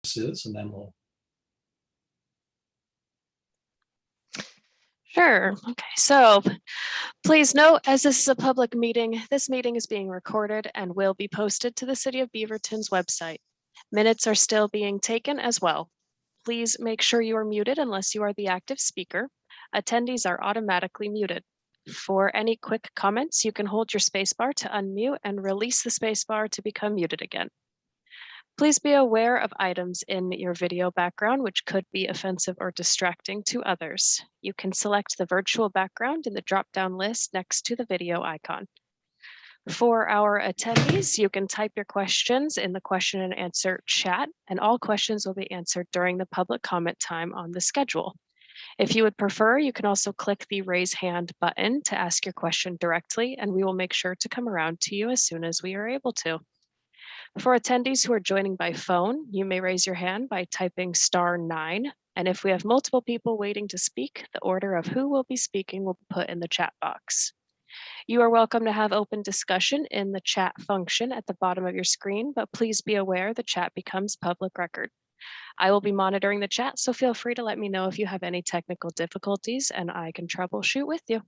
is, and then we'll. Sure. Okay, so please note, as this is a public meeting, this meeting is being recorded and will be posted to the City of Beaverton's website. Minutes are still being taken as well. Please make sure you are muted unless you are the active speaker. Attendees are automatically muted. For any quick comments, you can hold your spacebar to unmute and release the spacebar to become muted again. Please be aware of items in your video background which could be offensive or distracting to others. You can select the virtual background in the drop-down list next to the video icon. For our attendees, you can type your questions in the question and answer chat, and all questions will be answered during the public comment time on the schedule. If you would prefer, you can also click the raise hand button to ask your question directly, and we will make sure to come around to you as soon as we are able to. For attendees who are joining by phone, you may raise your hand by typing *9. And if we have multiple people waiting to speak, the order of who will be speaking will be put in the chat box. You are welcome to have open discussion in the chat function at the bottom of your screen, but please be aware the chat becomes public record. I will be monitoring the chat, so feel free to let me know if you have any technical difficulties and I can troubleshoot with you.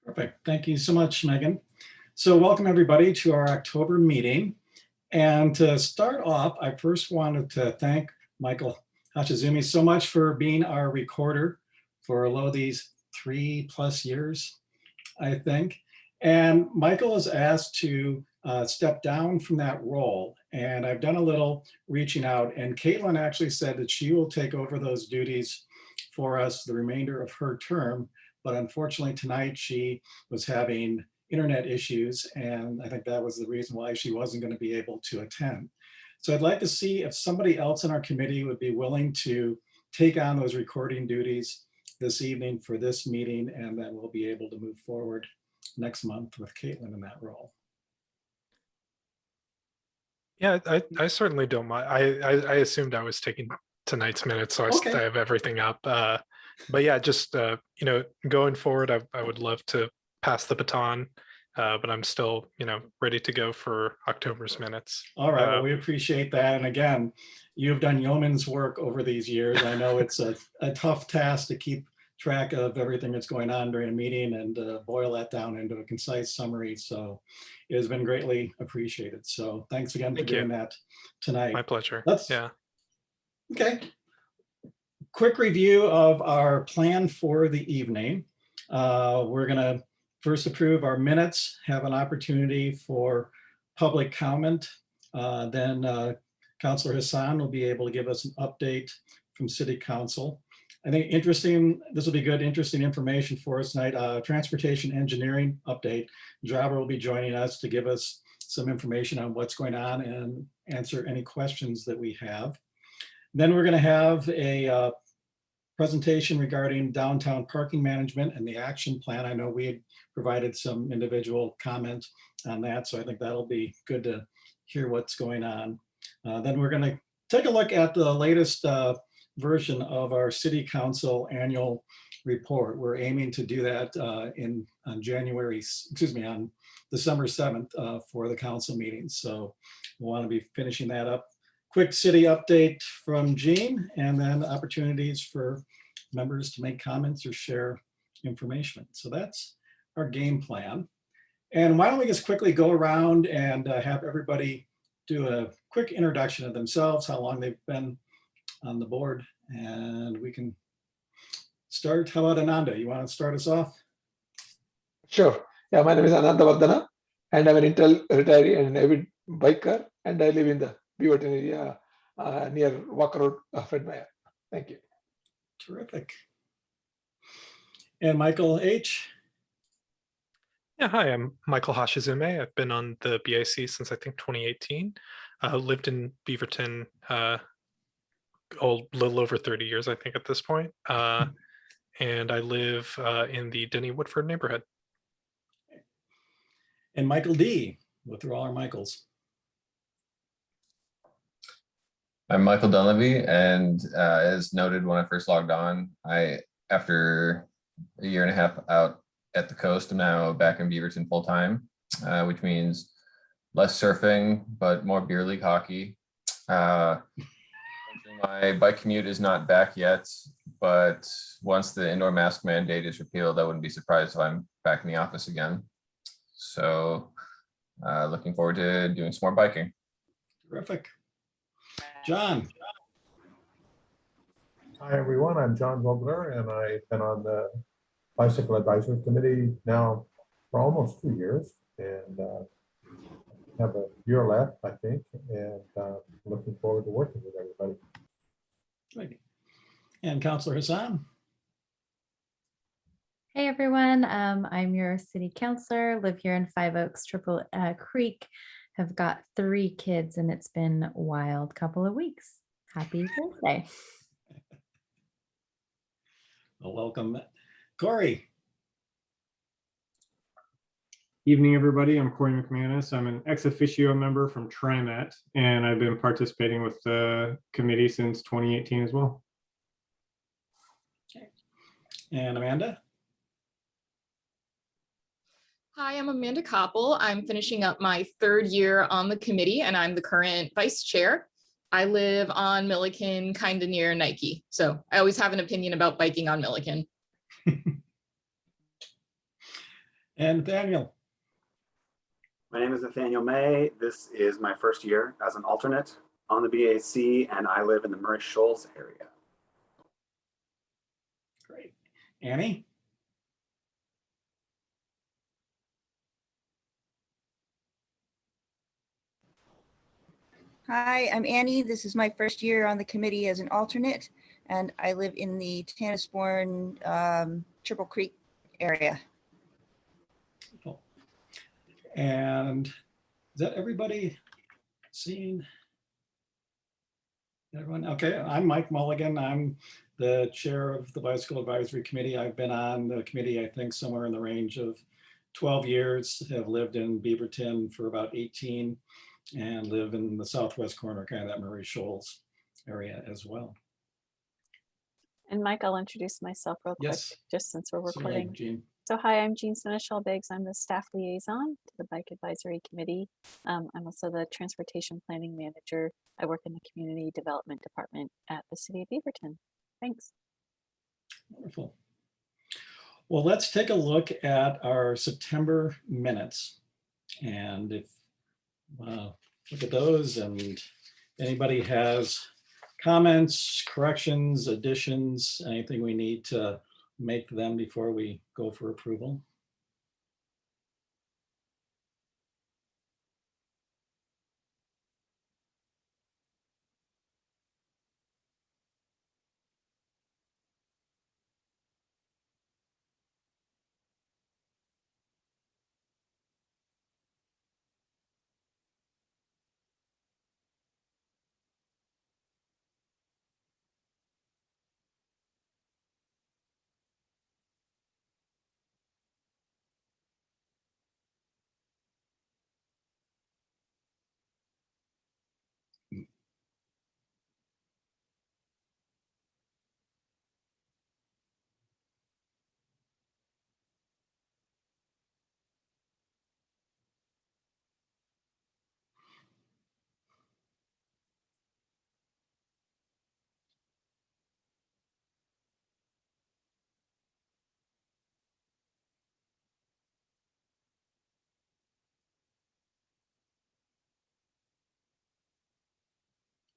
Perfect. Thank you so much, Megan. So welcome everybody to our October meeting. And to start off, I first wanted to thank Michael Hashizumi so much for being our recorder for these 3+ years, I think. And Michael was asked to step down from that role. And I've done a little reaching out, and Caitlin actually said that she will take over those duties for us the remainder of her term. But unfortunately tonight she was having internet issues, and I think that was the reason why she wasn't going to be able to attend. So I'd like to see if somebody else in our committee would be willing to take on those recording duties this evening for this meeting, and then we'll be able to move forward next month with Caitlin in that role. Yeah, I certainly don't mind. I assumed I was taking tonight's minutes, so I have everything up. But yeah, just going forward, I would love to pass the baton, but I'm still ready to go for October's minutes. All right, well, we appreciate that. And again, you've done yeoman's work over these years. I know it's a tough task to keep track of everything that's going on during a meeting and boil that down into a concise summary. So it has been greatly appreciated. So thanks again for doing that tonight. My pleasure. Okay. Quick review of our plan for the evening. We're going to first approve our minutes, have an opportunity for public comment. Then Councilor Hasan will be able to give us an update from City Council. I think this will be good, interesting information for us tonight. Transportation engineering update. Jabra will be joining us to give us some information on what's going on and answer any questions that we have. Then we're going to have a presentation regarding downtown parking management and the action plan. I know we had provided some individual comment on that, so I think that'll be good to hear what's going on. Then we're going to take a look at the latest version of our City Council annual report. We're aiming to do that on December 7th for the council meeting. So we'll want to be finishing that up. Quick city update from Jean, and then opportunities for members to make comments or share information. So that's our game plan. And why don't we just quickly go around and have everybody do a quick introduction of themselves, how long they've been on the board, and we can start. How about Ananda? You want to start us off? Sure. Yeah, my name is Ananda Vardhana, and I'm an Intel retiree and an avid biker, and I live in the Beaverton area near Walker Road, Fredmeyer. Thank you. Terrific. And Michael H. Yeah, hi, I'm Michael Hashizume. I've been on the BIC since I think 2018. Lived in Beaverton a little over 30 years, I think, at this point. And I live in the Denny Woodford neighborhood. And Michael D. Go through all our Michaels. I'm Michael Dunleavy, and as noted when I first logged on, after a year and a half out at the coast, I'm now back in Beaverton full time, which means less surfing, but more beer league hockey. My bike commute is not back yet, but once the indoor mask mandate is repealed, I wouldn't be surprised if I'm back in the office again. So looking forward to doing some more biking. Terrific. John, Hi, everyone. I'm John Vogler, and I've been on the Bicycle Advisory Committee now for almost 2 years, and have a year left, I think, and looking forward to working with everybody. great. And Councilor Hasan. Hey everyone, I'm your city councilor, live here in Five Oaks, Triple Creek, have got 3 kids and it's been a wild couple of weeks. Happy birthday. Well, welcome. Cory. Evening, everybody. I'm Cory McManus. I'm an ex officio member from TriMet, and I've been participating with the committee since 2018 as well. And Amanda. Hi, I'm Amanda Koppel. I'm finishing up my 3rd year on the committee and I'm the current vice chair. I live on Mulligan, kind of near Nike. So I always have an opinion about biking on Mulligan. And Nathaniel. My name is Nathaniel May. This is my 1st year as an alternate on the BAC, and I live in the Murray Shoals area. Great. Annie. Hi, I'm Annie. This is my 1st year on the committee as an alternate, and I live in the Tannisbourne, Triple Creek area. Cool. And is that everybody seen? Everyone? Okay, I'm Mike Mulligan. I'm the chair of the Bicycle Advisory Committee. I've been on the committee, I think, somewhere in the range of 12 years, have lived in Beaverton for about 18 and live in the southwest corner, kind of that Murray Shoals area as well. And Mike, I'll introduce myself real quick, Yes. just since we're So, yeah, recording. Jean. So hi, I'm Jean Seneschal-Biggs. I'm the staff liaison to the Bike Advisory Committee. I'm also the transportation planning manager. I work in the community development department at the city of Beaverton. Thanks. Wonderful. Well, let's take a look at our September minutes. And if look at those, and anybody has comments, corrections, additions, anything we need to make them before we go for approval.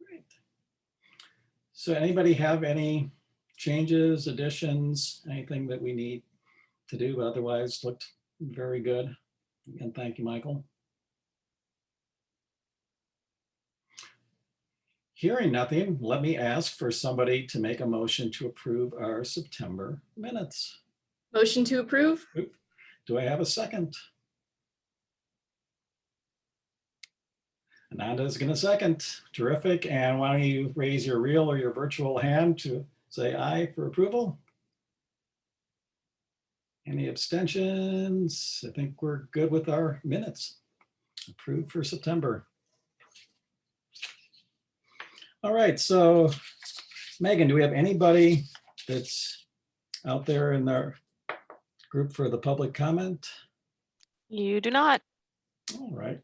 Great. So anybody have any changes, additions, anything that we need to do? Otherwise, looked very good. And thank you, Michael. Hearing nothing, let me ask for somebody to make a motion to approve our September minutes. Motion to approve? Do I have a second? Ananda's going to second. Terrific. And why don't you raise your real or your virtual hand to say aye for approval? Any abstentions? I think we're good with our minutes. Approved for September. All right, so Megan, do we have anybody that's out there in our group for the public comment? You do not. All right.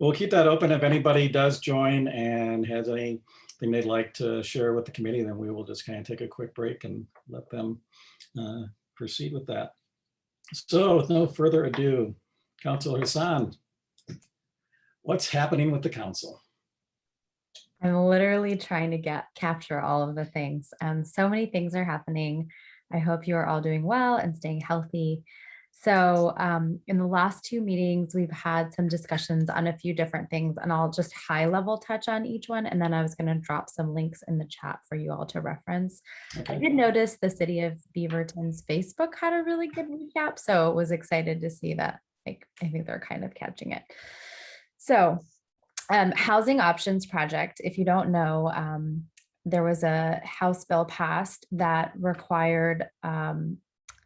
We'll keep that open. If anybody does join and has anything they'd like to share with the committee, then we will just kind of take a quick break and let them proceed with that. So with no further ado, Councilor Hasan, what's happening with the council? I'm literally trying to capture all of the things. So many things are happening. I hope you are all doing well and staying healthy. So in the last 2 meetings, we've had some discussions on a few different things, and I'll just high level touch on each one. And then I was going to drop some links in the chat for you all to reference. Okay. I did notice the city of Beaverton's Facebook had a really good recap. So was excited to see that. Like, I think they're kind of catching it. So Housing Options Project, if you don't know, there was a House bill passed that required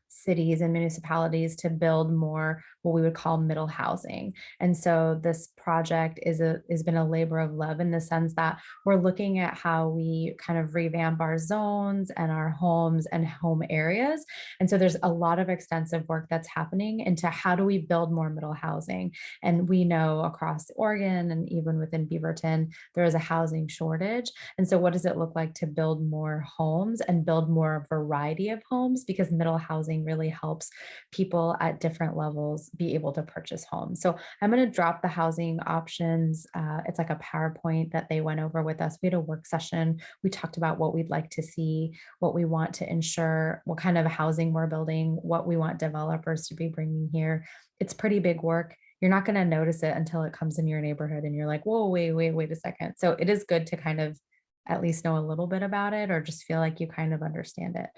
cities and municipalities to build more what we would call middle housing. And so this project has been a labor of love in the sense that we're looking at how we kind of revamp our zones and our homes and home areas. And so there's a lot of extensive work that's happening into how do we build more middle housing. And we know across Oregon and even within Beaverton, there is a housing shortage. And so what does it look like to build more homes and build more variety of homes? Because middle housing really helps people at different levels be able to purchase homes. So I'm going to drop the housing options. It's like a PowerPoint that they went over with us. We had a work session. We talked about what we'd like to see, what we want to ensure, what kind of housing we're building, what we want developers to be bringing here. It's pretty big work. You're not going to notice it until it comes in your neighborhood and you're like, whoa, wait a second. So it is good to kind of at least know a little bit about it or just feel like you kind of understand it.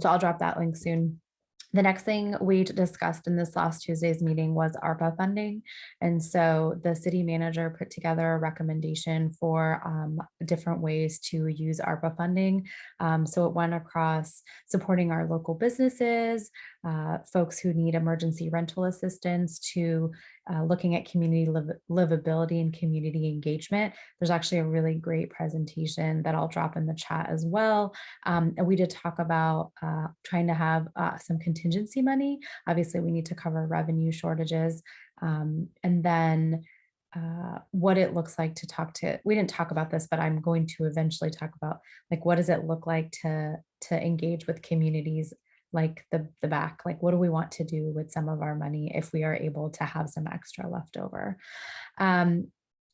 So I'll drop that link soon. The next thing we discussed in this last Tuesday's meeting was ARPA funding. And so the city manager put together a recommendation for different ways to use ARPA funding. So it went across supporting our local businesses, folks who need emergency rental assistance, to looking at community livability and community engagement. There's actually a really great presentation that I'll drop in the chat as well. And we did talk about trying to have some contingency money. Obviously, we need to cover revenue shortages. And then what it looks like we didn't talk about this, but I'm going to eventually talk about, like, what does it look like to engage with communities like the back, like what do we want to do with some of our money if we are able to have some extra left over.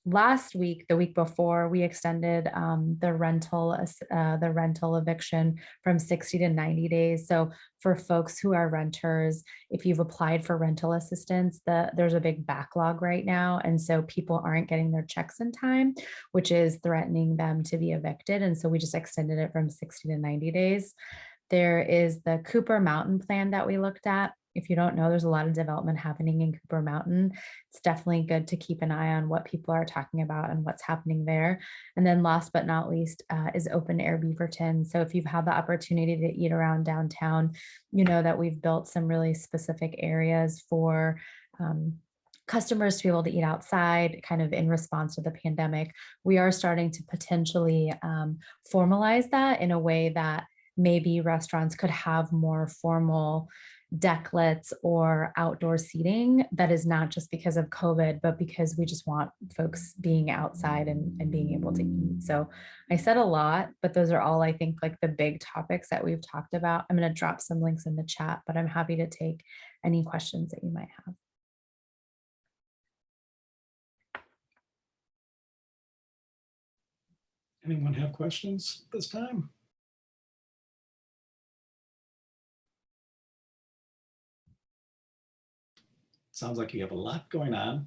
Last week, the week before, we extended the rental eviction from 60 to 90 days. So for folks who are renters, if you've applied for rental assistance, there's a big backlog right now. And so people aren't getting their checks in time, which is threatening them to be evicted. And so we just extended it from 60 to 90 days. There is the Cooper Mountain plan that we looked at. If you don't know, there's a lot of development happening in Cooper Mountain. It's definitely good to keep an eye on what people are talking about and what's happening there. And then last but not least is Open Air Beaverton. So if you've had the opportunity to eat around downtown, you know that we've built some really specific areas for customers to be able to eat outside, kind of in response to the pandemic. We are starting to potentially formalize that in a way that maybe restaurants could have more formal decklets or outdoor seating that is not just because of COVID, but because we just want folks being outside and being able to eat. So I said a lot, but those are all, I think, like the big topics that we've talked about. I'm going to drop some links in the chat, but I'm happy to take any questions that you might have. Anyone have questions at this time? Sounds like you have a lot going on.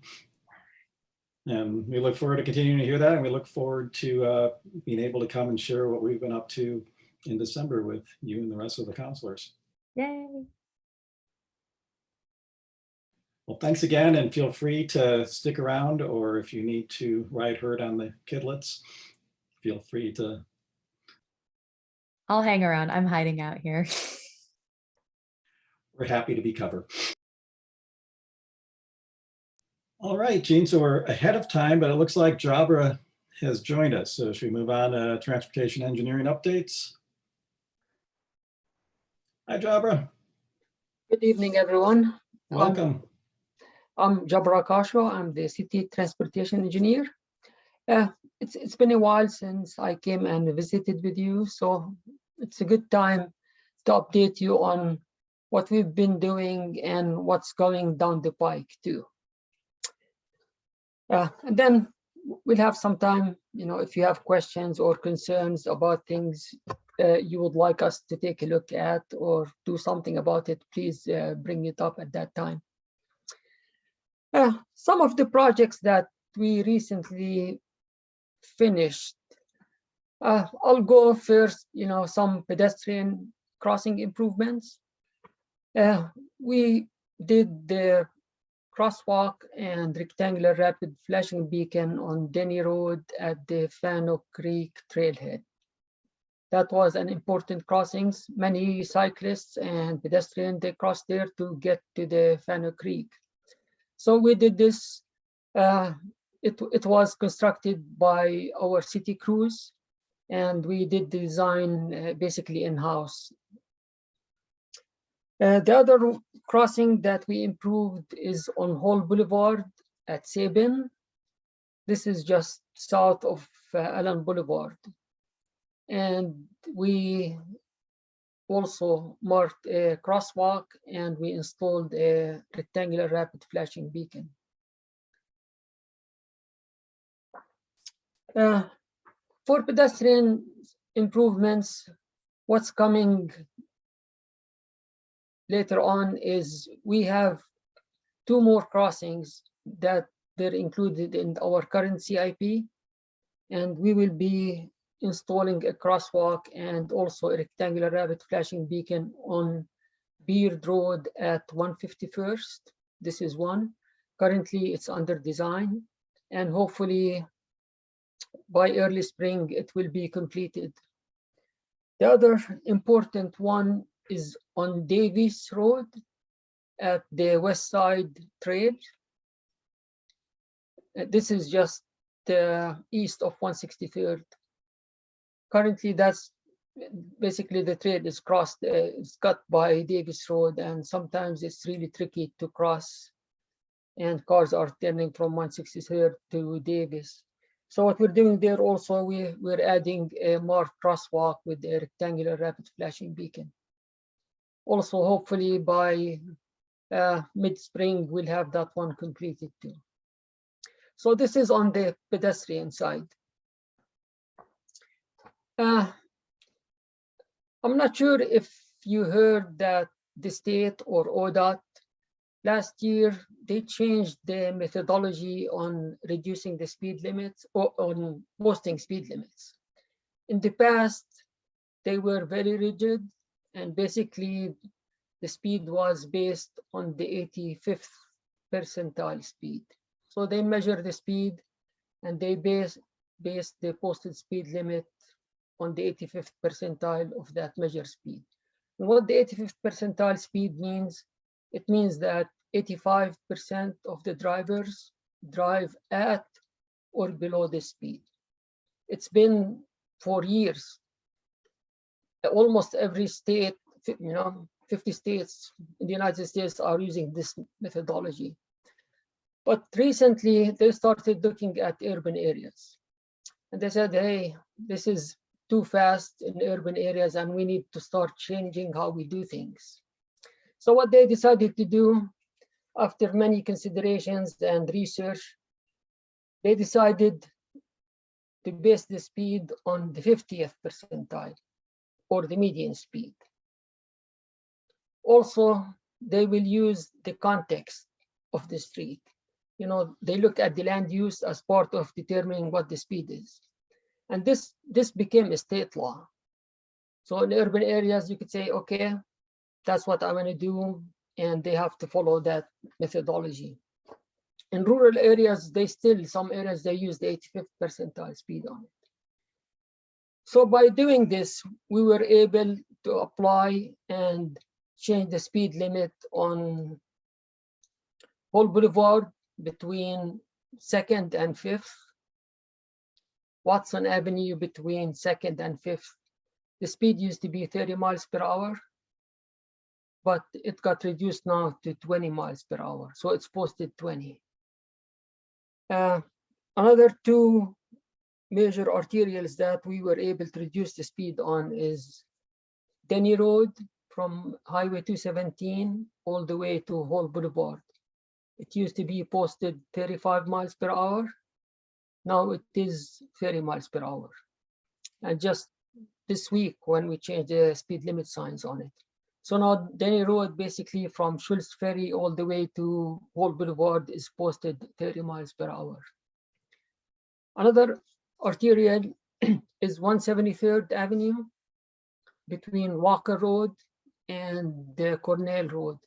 And we look forward to continuing to hear that. And we look forward to being able to come and share what we've been up to in December with you and the rest of the counselors. Yay. Well, thanks again, and feel free to stick around, or if you need to ride herd on the kidlets, feel free to. I'll hang around. I'm hiding out here. We're happy to be covered. All right, Gene, so we're ahead of time, but it looks like Jabra has joined us. So should we move on to transportation engineering updates? Hi, Jabra. Good evening, everyone. Welcome. I'm Jabra Khasho. I'm the city transportation engineer. It's been a while since I came and visited with you, so it's a good time to update you on what we've been doing and what's going down the pike too. And then we'll have some time, if you have questions or concerns about things you would like us to take a look at or do something about it, please bring it up at that time. Some of the projects that we recently finished. I'll go first, some pedestrian crossing improvements. We did the crosswalk and rectangular rapid flashing beacon on Denny Road at the Fennel Creek trailhead. That was an important crossing. Many cyclists and pedestrians, they crossed there to get to the Fennel Creek. So we did this. It was constructed by our city crews, and we did the design basically in-house. The other crossing that we improved is on Hall Boulevard at Sabin. This is just south of Allen Boulevard. And we also marked a crosswalk and we installed a rectangular rapid flashing beacon. For pedestrian improvements, what's coming later on is we have 2 more crossings that they're included in our current CIP, and we will be installing a crosswalk and also a rectangular rapid flashing beacon on Beard Road at 151st. This is one. Currently, it's under design, and hopefully by early spring, it will be completed. The other important one is on Davis Road at the West Side Trail. This is just east of 163rd. Currently, that's basically the trail is crossed, it's cut by Davis Road, and sometimes it's really tricky to cross, and cars are turning from 163rd to Davis. So what we're doing there also, we're adding a marked crosswalk with a rectangular rapid flashing beacon. Also, hopefully by mid-spring, we'll have that one completed too. So this is on the pedestrian side. I'm not sure if you heard that the state or ODOT last year, they changed the methodology on reducing the speed limits or on posting speed limits. In the past, they were very rigid, and basically the speed was based on the 85th percentile speed. So they measure the speed and they base the posted speed limit on the 85th percentile of that measured speed. And what the 85th percentile speed means, it means that 85% of the drivers drive at or below the speed. It's been for years. Almost every state, 50 states in the United States are using this methodology. But recently they started looking at urban areas. And they said, hey, this is too fast in urban areas and we need to start changing how we do things. So what they decided to do, after many considerations and research, they decided to base the speed on the 50th percentile or the median speed. Also, they will use the context of the street. They look at the land use as part of determining what the speed is. And this became a state law. So in urban areas, you could say, okay, that's what I want to do, and they have to follow that methodology. In rural areas, some areas, they use the 85th percentile speed on it. So by doing this, we were able to apply and change the speed limit on Hall Boulevard between 2nd and 5th, Watson Avenue between 2nd and 5th. The speed used to be 30 miles per hour, but it got reduced now to 20 miles per hour. So it's posted 20. Another two major arterials that we were able to reduce the speed on is Denny Road from Highway 217 all the way to Hall Boulevard. It used to be posted 35 miles per hour. Now it is 30 miles per hour. And just this week when we changed the speed limit signs on it. So now Denny Road, basically from Schultz Ferry all the way to Hall Boulevard is posted 30 miles per hour. Another arterial is 173rd Avenue between Walker Road and the Cornell Road.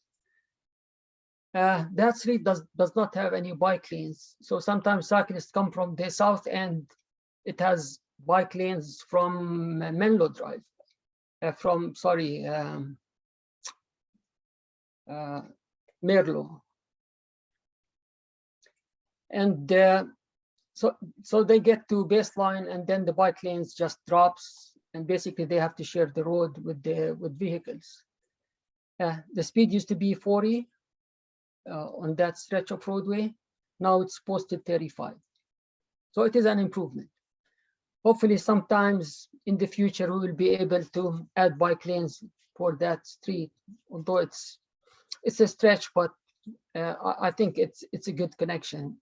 That street does not have any bike lanes. So sometimes cyclists come from the south end. It has bike lanes from Menlo Drive, Merlo. And so they get to baseline and then the bike lanes just drops and basically they have to share the road with vehicles. The speed used to be 40 on that stretch of roadway. Now it's posted 35. So it is an improvement. Hopefully sometimes in the future we will be able to add bike lanes for that street, although it's a stretch, but I think it's a good connection.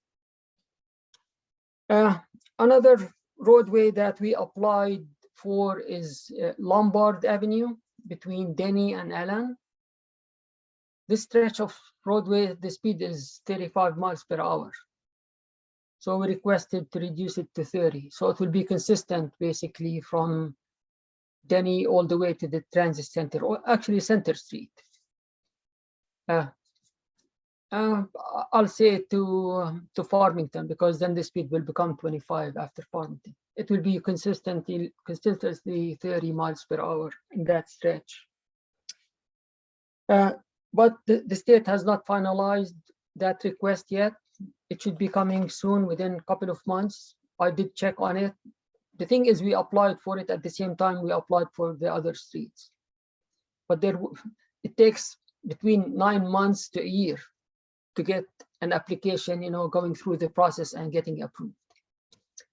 Another roadway that we applied for is Lombard Avenue between Denny and Allen. This stretch of roadway, the speed is 35 miles per hour. So we requested to reduce it to 30. So it will be consistent basically from Denny all the way to the transit center, or actually Center Street. I'll say to Farmington, because then the speed will become 25 after Farmington. It will be consistently 30 miles per hour in that stretch. But the state has not finalized that request yet. It should be coming soon, within a couple of months. I did check on it. The thing is, we applied for it at the same time we applied for the other streets. But it takes between 9 months to a year to get an application, going through the process and getting approved.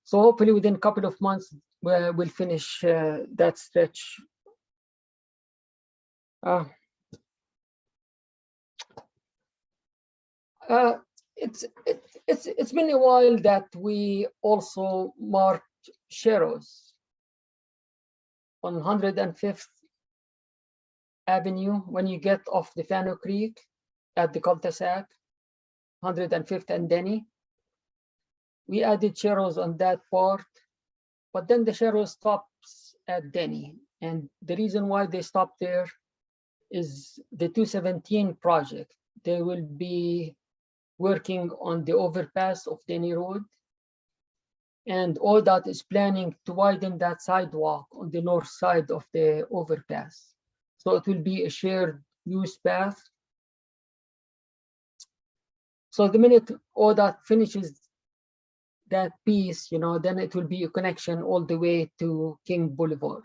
So hopefully within a couple of months, we'll finish that stretch. It's been a while that we also marked sharrows on 105th Avenue when you get off the Fennel Creek at the cul-de-sac, 105th and Denny. We added sharrows on that part, but then the sharrow stops at Denny. And the reason why they stopped there is the 217 project. They will be working on the overpass of Denny Road. And ODOT is planning to widen that sidewalk on the north side of the overpass. So it will be a shared use path. So the minute ODOT finishes that piece, then it will be a connection all the way to King Boulevard.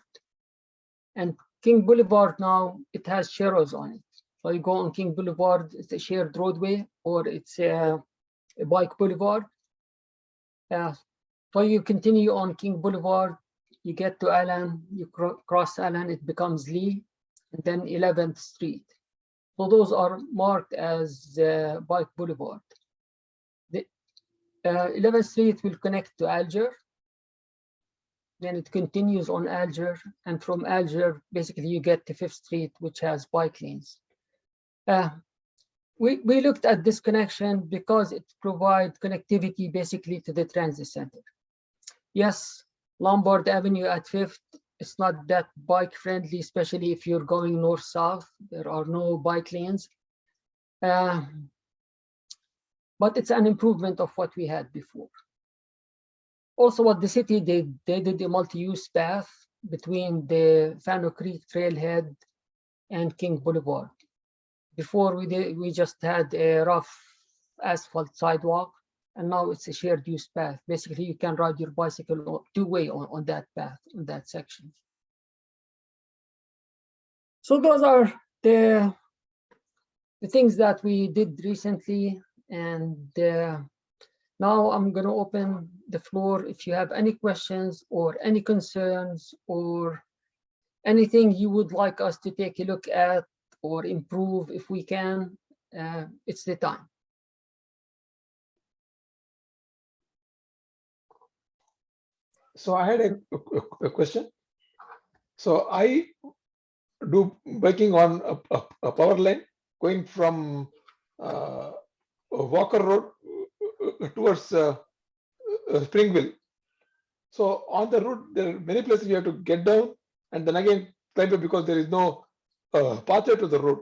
And King Boulevard now, it has sharrows on it. So you go on King Boulevard, it's a shared roadway, or it's a bike boulevard. So you continue on King Boulevard, you get to Allen, you cross Allen, it becomes Lee, and then 11th Street. So those are marked as bike boulevard. The 11th Street will connect to Alger. Then it continues on Alger, and from Alger, basically you get to 5th Street, which has bike lanes. We looked at this connection because it provides connectivity basically to the transit center. Yes, Lombard Avenue at 5th, it's not that bike friendly, especially if you're going north-south. There are no bike lanes. But it's an improvement of what we had before. Also, what the city did, they did a multi-use path between the Fennel Creek Trailhead and King Boulevard. Before we just had a rough asphalt sidewalk, and now it's a shared use path. Basically, you can ride your bicycle two-way on that path, on that section. So those are the the things that we did recently. And now I'm going to open the floor. If you have any questions or any concerns or anything you would like us to take a look at or improve if we can, it's the time. So I had a question. So I do biking on a power line going from Walker Road towards Springville. So on the route, there are many places you have to get down and then again climb up because there is no pathway to the road.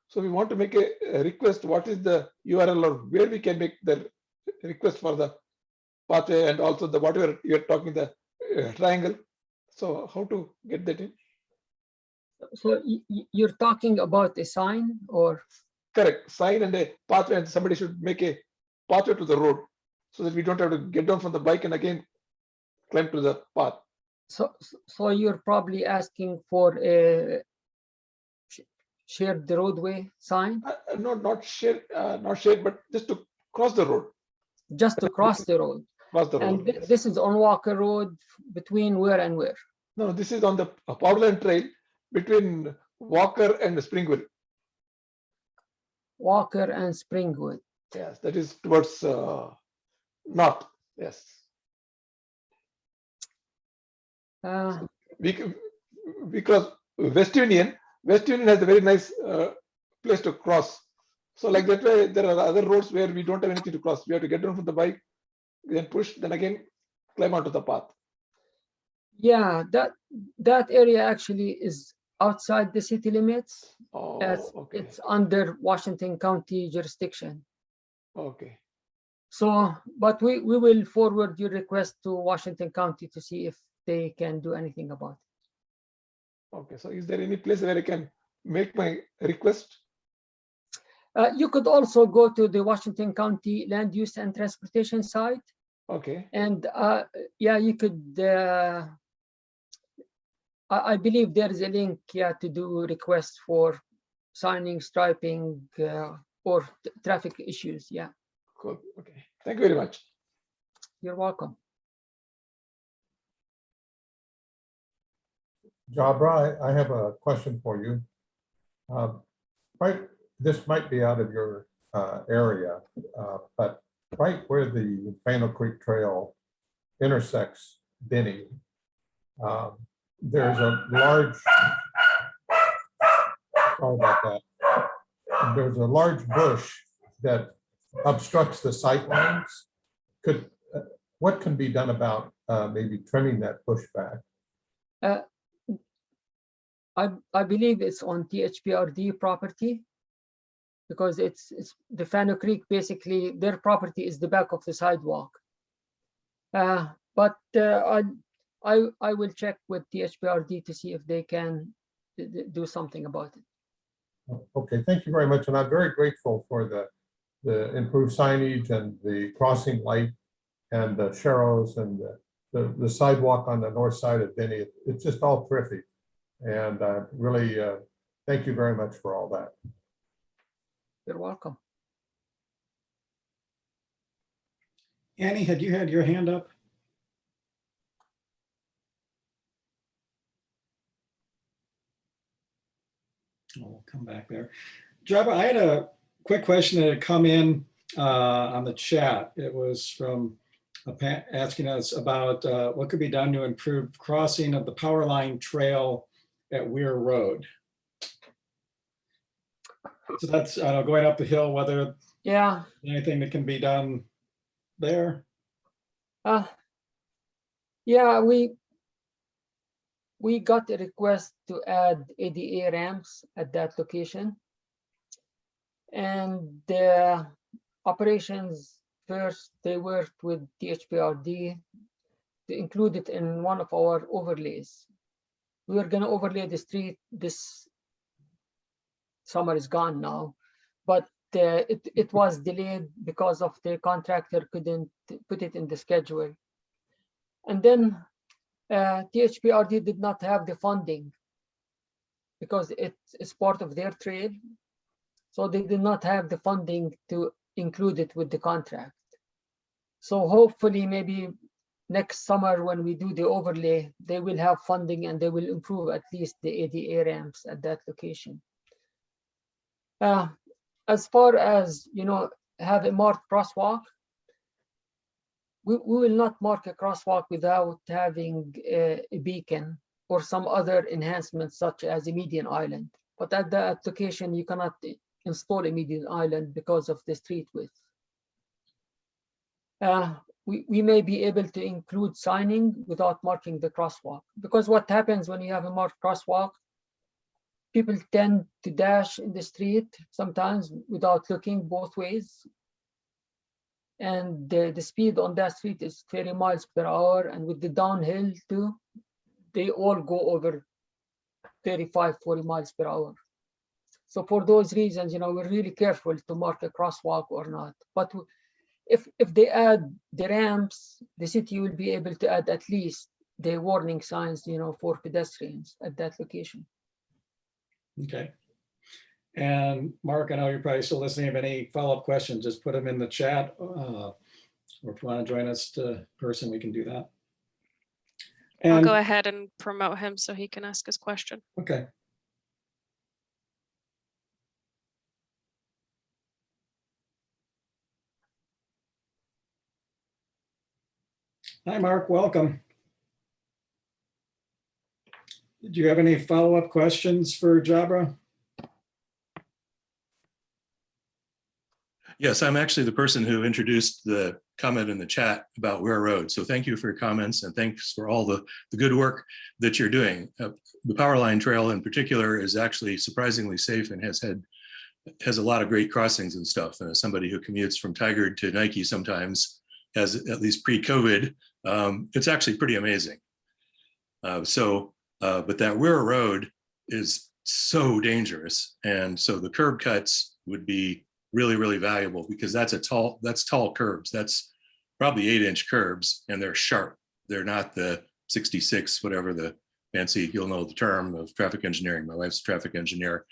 So we want to make a request. What is the URL or where we can make the request for the pathway and also the whatever you're talking the triangle. So how to get that in? So you're talking about a sign or? Correct, sign and a pathway, and somebody should make a pathway to the road so that we don't have to get down from the bike and again climb to the path. So you're probably asking for a shared roadway sign? No, not shared, but just to cross the road. Just to cross the road. Cross the road. And this is on Walker Road between where and where? No, this is on the Powerline Trail between Walker and Springwood. Walker and Springwood. Yes, that is towards north. Yes. Because West Union has a very nice place to cross. So like that way, there are other roads where we don't have anything to cross. We have to get down from the bike, then push, then again climb onto the path. Yeah, that area actually is outside the city limits. Oh, okay. It's under Washington County jurisdiction. Okay. So, but we will forward your request to Washington County to see if they can do anything about it. Okay, so is there any place where I can make my request? You could also go to the Washington County Land Use and Transportation site. Okay. And yeah, you could, I believe there is a link, yeah, to do requests for signing, striping, or traffic issues, yeah. Cool, okay. Thank you very much. You're welcome. Jabra, I have a question for you. This might be out of your area, but right where the Fennel Creek Trail intersects Denny, there's a large, sorry about that. There's a large bush that obstructs the sight lines. What can be done about maybe trimming that bush back? I believe it's on THPRD property, because it's the Fennel Creek, basically their property is the back of the sidewalk. But I will check with THPRD to see if they can do something about it. Okay, thank you very much. And I'm very grateful for the improved signage and the crossing light and the sharrows and the sidewalk on the north side of Denny. It's just all terrific. And really, thank you very much for all that. You're welcome. Annie, had you had your hand up? We'll come back there. Jabra, I had a quick question that had come in on the chat. It was from asking us about what could be done to improve crossing of the power line trail at Weir Road. So that's going up the hill, whether anything that can be done there. Yeah, we got a request to add ADA ramps at that location. And the operations first, they worked with THPRD to include it in one of our overlays. We were going to overlay the street. This summer is gone now, but it was delayed because of the contractor couldn't put it in the schedule. And then THPRD did not have the funding because it's part of their trail. So they did not have the funding to include it with the contract. So hopefully maybe next summer when we do the overlay, they will have funding and they will improve at least the ADA ramps at that location. As far as, have a marked crosswalk, we will not mark a crosswalk without having a beacon or some other enhancements such as a median island. But at the application, you cannot install a median island because of the street width. We may be able to include signing without marking the crosswalk, because what happens when you have a marked crosswalk, people tend to dash in the street sometimes without looking both ways. And the speed on that street is 30 miles per hour. And with the downhill too, they all go over 35, 40 miles per hour. So for those reasons, we're really careful to mark a crosswalk or not. But if they add the ramps, the city will be able to add at least the warning signs, for pedestrians at that location. Okay. And Mark, I know you're probably still listening. If any follow-up questions, just put them in the chat. Or if you want to join us in person, we can do that. I'll And go ahead and promote him so he can ask his question. okay. Hi, Mark, welcome. Did you have any follow-up questions for Jabra? Yes, I'm actually the person who introduced the comment in the chat about Ware Road. So thank you for your comments and thanks for all the good work that you're doing. The power line trail in particular is actually surprisingly safe and has a lot of great crossings and stuff. And as somebody who commutes from Tigard to Nike sometimes, as at least pre-COVID, it's actually pretty amazing. But that Ware Road is so dangerous. And so the curb cuts would be really, really valuable because that's tall curbs. That's probably 8-inch curbs and they're sharp. They're not the 66, whatever the fancy, you'll know the term of traffic engineering. My wife's a traffic engineer.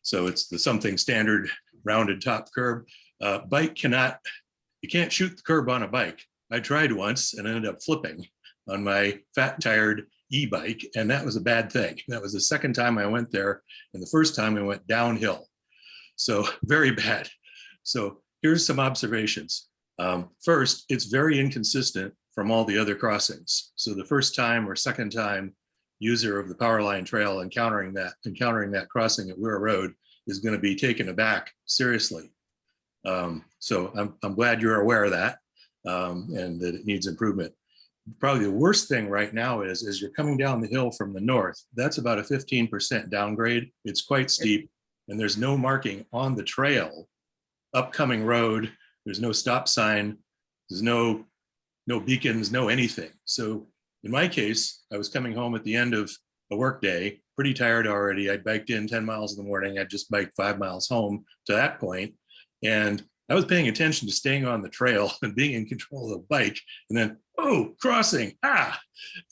So it's the something standard rounded top curb. You can't shoot the curb on a bike. I tried once and ended up flipping on my fat tired e-bike. And that was a bad thing. That was the second time I went there. And the first time I went downhill. So very bad. So here's some observations. First, it's very inconsistent from all the other crossings. So the first time or second time user of the power line trail encountering that crossing at Ware Road is going to be taken aback seriously. So I'm glad you're aware of that and that it needs improvement. Probably the worst thing right now is as you're coming down the hill from the north, that's about a 15% downgrade. It's quite steep and there's no marking on the trail. Upcoming road, there's no stop sign, there's no beacons, no anything. So in my case, I was coming home at the end of a work day, pretty tired already. I'd biked in 10 miles in the morning. I'd just biked 5 miles home to that point. And I was paying attention to staying on the trail and being in control of the bike. And then, oh, crossing,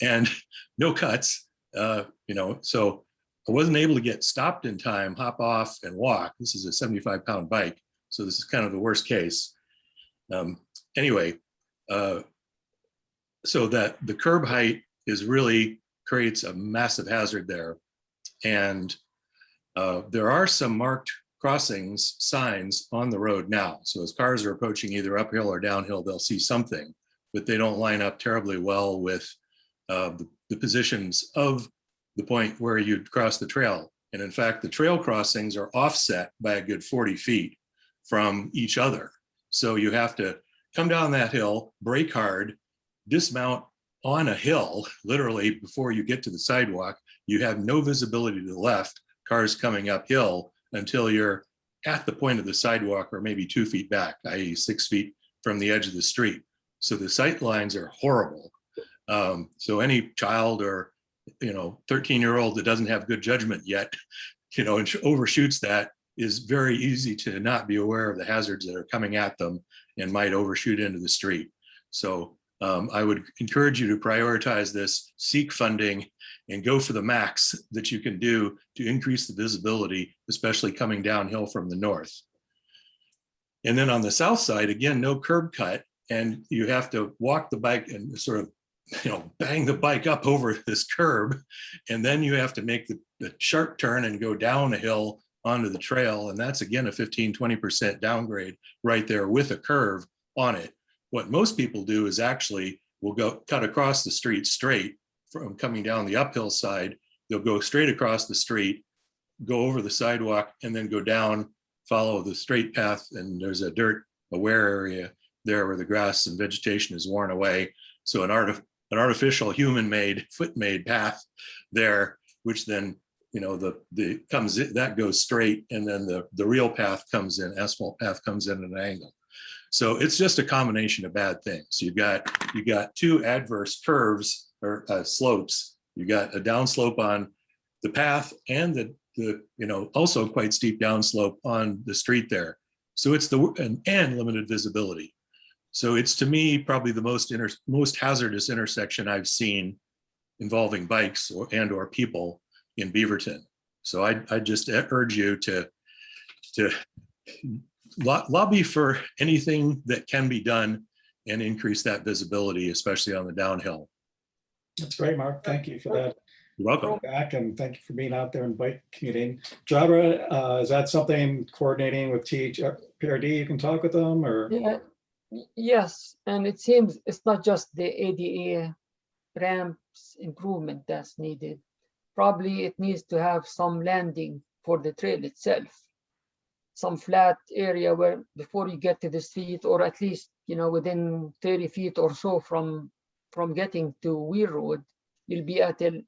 and no cuts, so I wasn't able to get stopped in time, hop off and walk. This is a 75-pound bike. So this is kind of the worst case. Anyway, so that the curb height creates a massive hazard there. And there are some marked crossings signs on the road now. So as cars are approaching either uphill or downhill, they'll see something, but they don't line up terribly well with the positions of the point where you'd cross the trail. And in fact, the trail crossings are offset by a good 40 feet from each other. So you have to come down that hill, brake hard, dismount on a hill, literally before you get to the sidewalk. You have no visibility to the left, cars coming uphill until you're at the point of the sidewalk or maybe 2 feet back, i.e. 6 feet from the edge of the street. So the sight lines are horrible. So any child or 13-year-old that doesn't have good judgment yet, and overshoots that is very easy to not be aware of the hazards that are coming at them and might overshoot into the street. So I would encourage you to prioritize this, seek funding, and go for the max that you can do to increase the visibility, especially coming downhill from the north. And then on the south side, again, no curb cut, and you have to walk the bike and sort of, bang the bike up over this curb, and then you have to make the sharp turn and go down a hill onto the trail, and that's again a 15-20% downgrade right there with a curve on it. What most people do is actually will go cut across the street straight from coming down the uphill side. They'll go straight across the street, go over the sidewalk, and then go down, follow the straight path, and there's a dirt aware area there where the grass and vegetation is worn away. So an artificial human-made, foot-made path there, which then that goes straight, and then the real path comes in, asphalt path comes in at an angle. So it's just a combination of bad things. You got two adverse curves or slopes. You got a downslope on the path and the also quite steep downslope on the street there. So it's and limited visibility. So it's, to me, probably the most hazardous intersection I've seen involving bikes or people in Beaverton. So I just urge you to lobby for anything that can be done and increase that visibility, especially on the downhill. That's great, Mark. Thank you for that. You're welcome. Back, and thank you for being out there and bike commuting. Jabra, is that something coordinating with THPRD? You can talk with them, or? Yeah. Yes, and it seems it's not just the ADA ramps improvement that's needed. Probably it needs to have some landing for the trail itself, some flat area where before you get to the street, or at least within 30 feet or so from getting to Weir Road, you'll be at a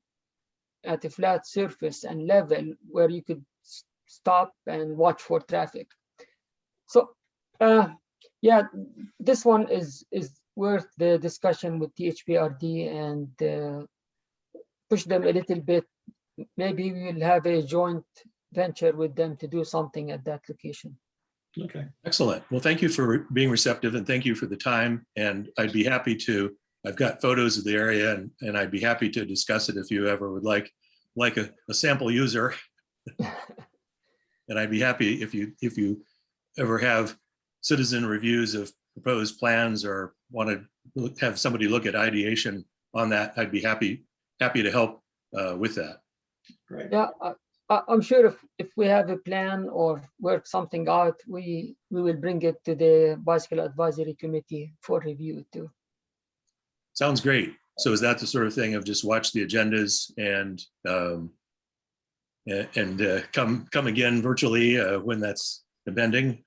flat surface and level where you could stop and watch for traffic. So yeah, this one is worth the discussion with THPRD and push them a little bit. Maybe we'll have a joint venture with them to do something at that location. Okay. Excellent. Well, thank you for being receptive, and thank you for the time. And I'd be happy to, I've got photos of the area, and I'd be happy to discuss it if you ever would like a sample user. And I'd be happy if you ever have citizen reviews of proposed plans or want to have somebody look at ideation on that. I'd be happy to help with that. Great. Yeah, I'm sure if we have a plan or work something out, we will bring it to the Bicycle Advisory Committee for review too. Sounds great. So is that the sort of thing of just watch the agendas and come again virtually when that's impending?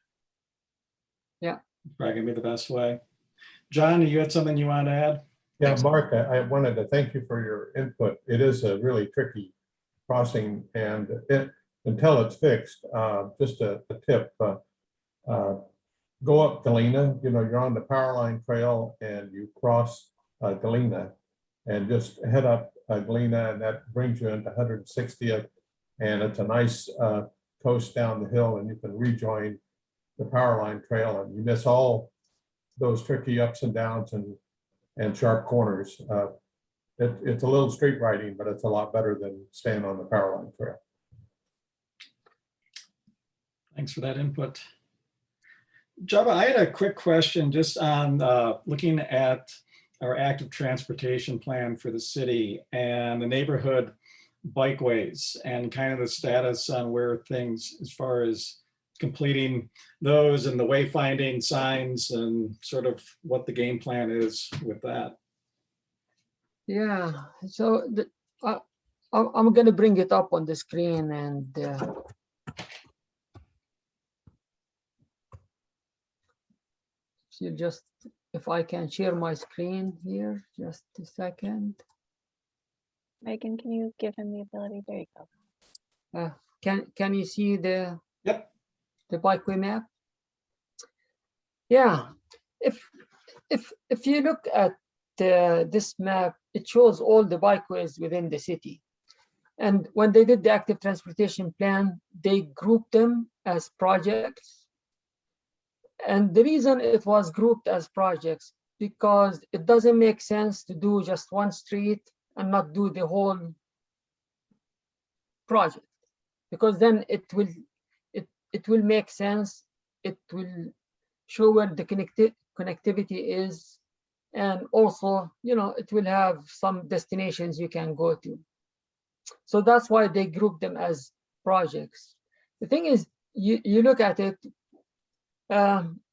Yeah. Probably gonna be the best way. John, you had something you want to add? Yeah, Thanks. Mark, I wanted to thank you for your input. It is a really tricky crossing, and until it's fixed, just a tip, go up Galena, you're on the power line trail and you cross Galena and just head up Galena, and that brings you into 160th, and it's a nice coast down the hill, and you can rejoin the power line trail, and you miss all those tricky ups and downs and sharp corners. It's a little street riding, but it's a lot better than staying on the power line trail. Thanks for that input. Jabra, I had a quick question just on looking at our active transportation plan for the city and the neighborhood bikeways and kind of the status on where things as far as completing those and the wayfinding signs and sort of what the game plan is with that. Yeah, so I'm going to bring it up on the screen, and if I can share my screen here, just a second. Megan, can you give him the ability? There you go. Can you see the Yep. bikeway map? Yeah, if you look at this map, it shows all the bikeways within the city. And when they did the active transportation plan, they grouped them as projects. And the reason it was grouped as projects, because it doesn't make sense to do just one street and not do the whole project, because then it will make sense. It will show where the connectivity is, and also, you know, it will have some destinations you can go to. So that's why they group them as projects. The thing is, you look at it,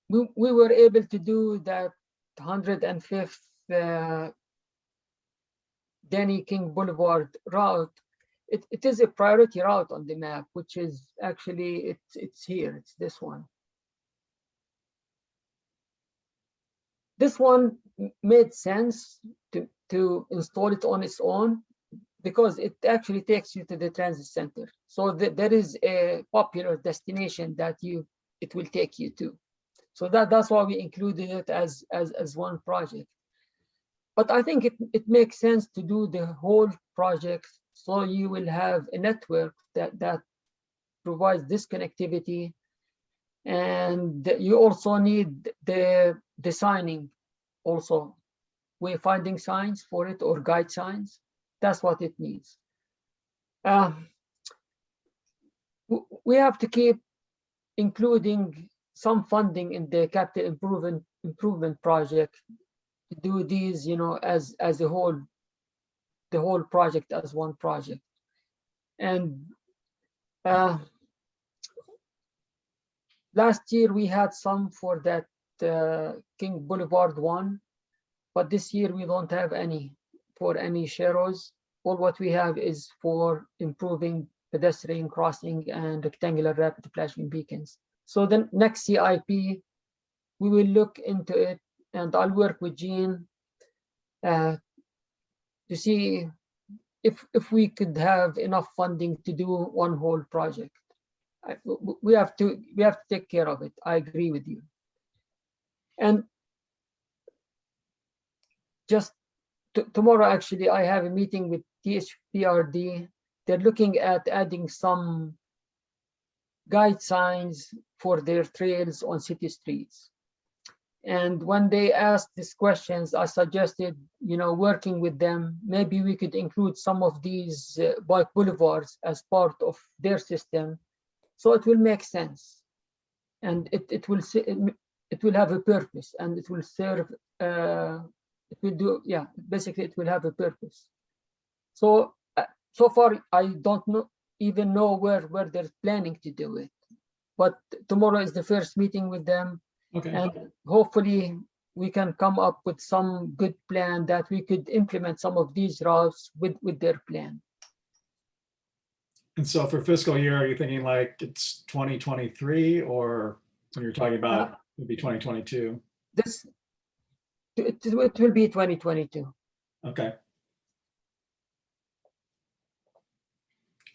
we were able to do that 105th Denny King Boulevard route. It is a priority route on the map, which is actually, it's here, it's this one. This one made sense to install it on its own, because it actually takes you to the transit center. So there is a popular destination that it will take you to. So that's why we included it as one project. But I think it makes sense to do the whole project, so you will have a network that provides this connectivity. And you also need the signing, also wayfinding signs for it, or guide signs. That's what it needs. We have to keep including some funding in the capital improvement project to do these, you know, as a whole, the whole project as one project. And last year we had some for that King Boulevard one, but this year we don't have any for any sharrows. All what we have is for improving pedestrian crossing and rectangular rapid flashing beacons. So the next CIP, we will look into it, and I'll work with Jean to see if we could have enough funding to do one whole project. We have to take care of it. I agree with you. And just tomorrow, actually, I have a meeting with THPRD. They're looking at adding some guide signs for their trails on city streets. And when they asked these questions, I suggested, you know, working with them, maybe we could include some of these bike boulevards as part of their system, so it will make sense, and it will have a purpose, and it will serve. It will do, yeah. Basically, it will have a purpose. So so far, I don't even know where they're planning to do it, but tomorrow is the first meeting with them. Okay. And hopefully we can come up with some good plan that we could implement some of these routes with their plan. And so for fiscal year, are you thinking like it's 2023, or when you're talking about it would be 2022? It will be 2022. Okay.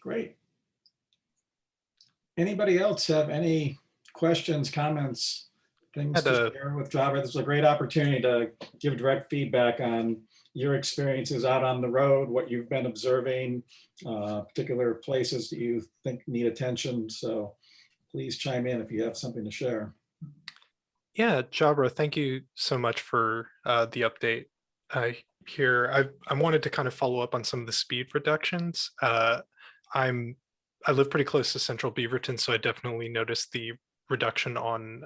Great. Anybody else have any questions, comments, things to share with Jabra? This is a great opportunity to give direct feedback on your experiences out on the road, what you've been observing, particular places that you think need attention. So please chime in if you have something to share. Yeah, Jabra, thank you so much for the update here. I wanted to kind of follow up on some of the speed reductions. I live pretty close to central Beaverton, so I definitely noticed the reduction on,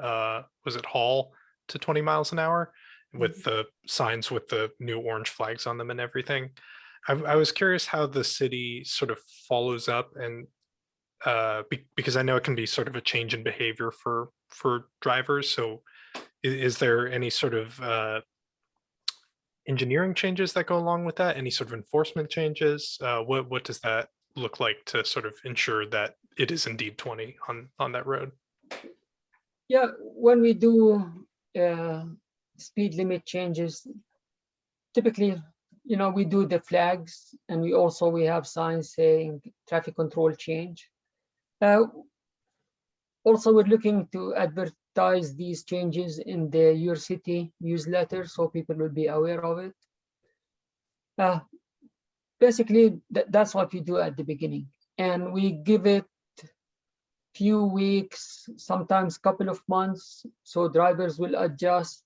was it Hall to 20 miles an hour with the signs with the new orange flags on them and everything. I was curious how the city sort of follows up, and because I know it can be sort of a change in behavior for drivers. So is there any sort of engineering changes that go along with that? Any sort of enforcement changes? What does that look like to sort of ensure that it is indeed 20 on that road? Yeah, when we do speed limit changes, typically, you know, we do the flags, and we have signs saying traffic control change. Also, we're looking to advertise these changes in the Your City newsletter, so people will be aware of it. Basically, that's what we do at the beginning, and we give it few weeks, sometimes couple of months, so drivers will adjust.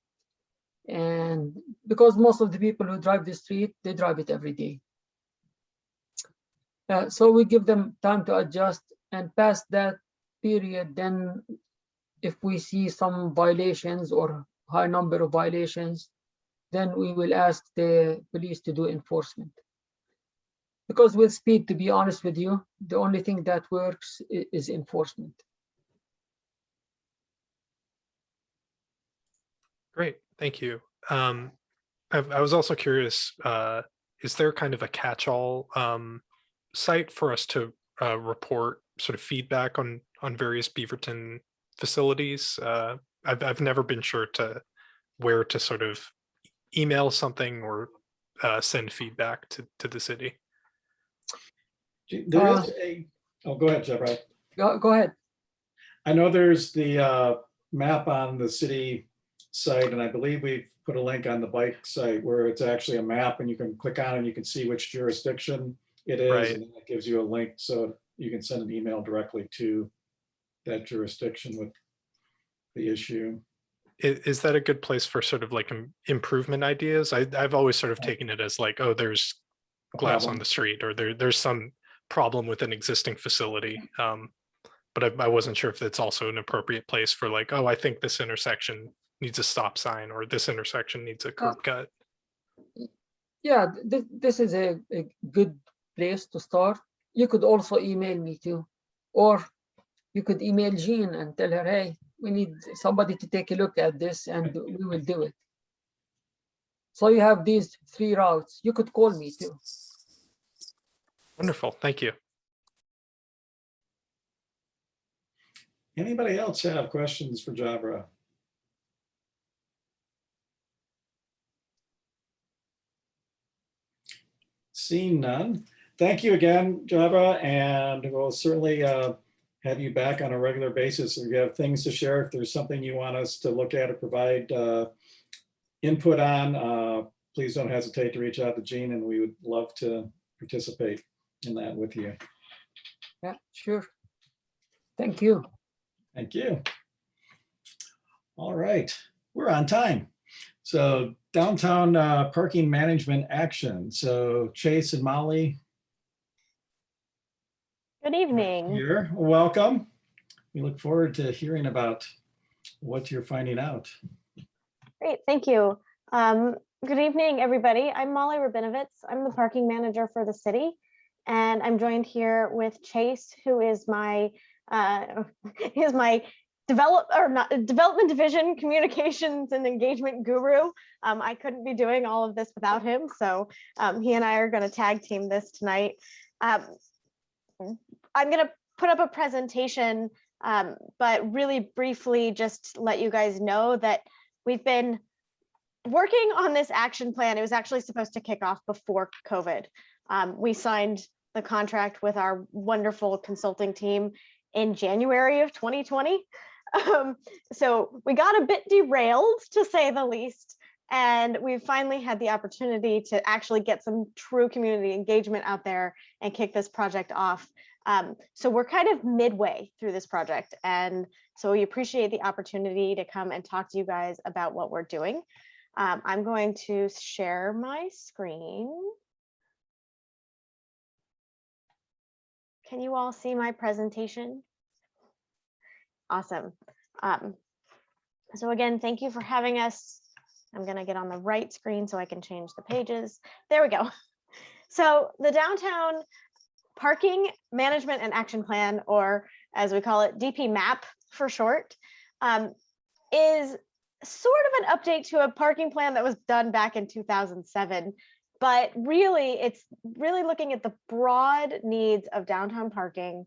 And because most of the people who drive the street, they drive it every day. So we give them time to adjust, and past that period, then if we see some violations or high number of violations, then we will ask the police to do enforcement. Because with speed, to be honest with you, the only thing that works is enforcement. Great, thank you. I was also curious, is there kind of a catch-all site for us to report sort of feedback on various Beaverton facilities? I've never been sure to where to sort of email something or send feedback to the city. There is oh, go ahead, Jabra. Go ahead. I know there's the map on the city site, and I believe we've put a link on the bike site where it's actually a map and you can click on it and you can see which jurisdiction it is. Right. And then it gives you a link so you can send an email directly to that jurisdiction with the issue. Is that a good place for sort of like improvement ideas? I've always sort of taken it as like, oh, there's glass on the street, or there's some problem with an existing facility. But I wasn't sure if it's also an appropriate place for like, oh, I think this intersection needs a stop sign, or this intersection needs a curb cut. Yeah, this is a good place to start. You could also email me too, or you could email Jean and tell her, hey, we need somebody to take a look at this and we will do it. So you have these 3 routes. You could call me too. Wonderful, thank you. Anybody else have questions for Jabra? Seeing none. Thank you again, Jabra, and we'll certainly have you back on a regular basis. If you have things to share, if there's something you want us to look at or provide input on, please don't hesitate to reach out to Jean, and we would love to participate in that with you. Yeah, sure. Thank you. Thank you. All right, we're on time. So downtown parking management action. So Chase and Molly. Good evening. Here, welcome. We look forward to hearing about what you're finding out. Great, thank you. Good evening, everybody. I'm Molly Rabinowitz. I'm the parking manager for the city, and I'm joined here with Chase, who is my development division communications and engagement guru. I couldn't be doing all of this without him, so he and I are going to tag team this tonight. I'm going to put up a presentation, but really briefly just let you guys know that we've been working on this action plan. It was actually supposed to kick off before COVID. We signed the contract with our wonderful consulting team in January of 2020. So we got a bit derailed, to say the least, and we finally had the opportunity to actually get some true community engagement out there and kick this project off. So we're kind of midway through this project, and so we appreciate the opportunity to come and talk to you guys about what we're doing. I'm going to share my screen. Can you all see my presentation? Awesome. So again, thank you for having us. I'm going to get on the right screen so I can change the pages. There we go. So the downtown parking management and action plan, or as we call it, DP map for short, is sort of an update to a parking plan that was done back in 2007. But really, it's really looking at the broad needs of downtown parking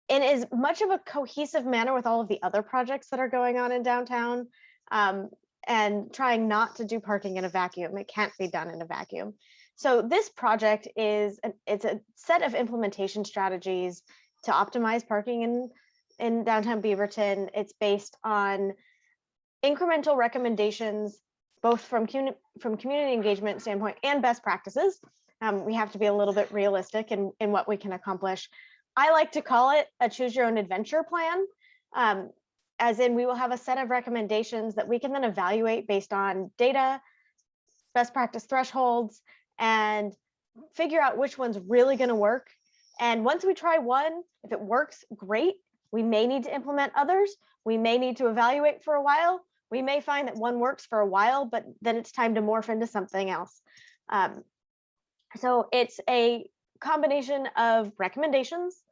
in as much of a cohesive manner with all of the other projects that are going on in downtown, and trying not to do parking in a vacuum. It can't be done in a vacuum. So this project is it's a set of implementation strategies to optimize parking in downtown Beaverton. It's based on incremental recommendations, both from community engagement standpoint and best practices. We have to be a little bit realistic in what we can accomplish. I like to call it a choose your own adventure plan. as in we will have a set of recommendations that we can then evaluate based on data, best practice thresholds, and figure out which one's really going to work. And once we try one, if it works, great. We may need to implement others. We may need to evaluate for a while. We may find that one works for a while, but then it's time to morph into something else. So it's a combination of recommendations,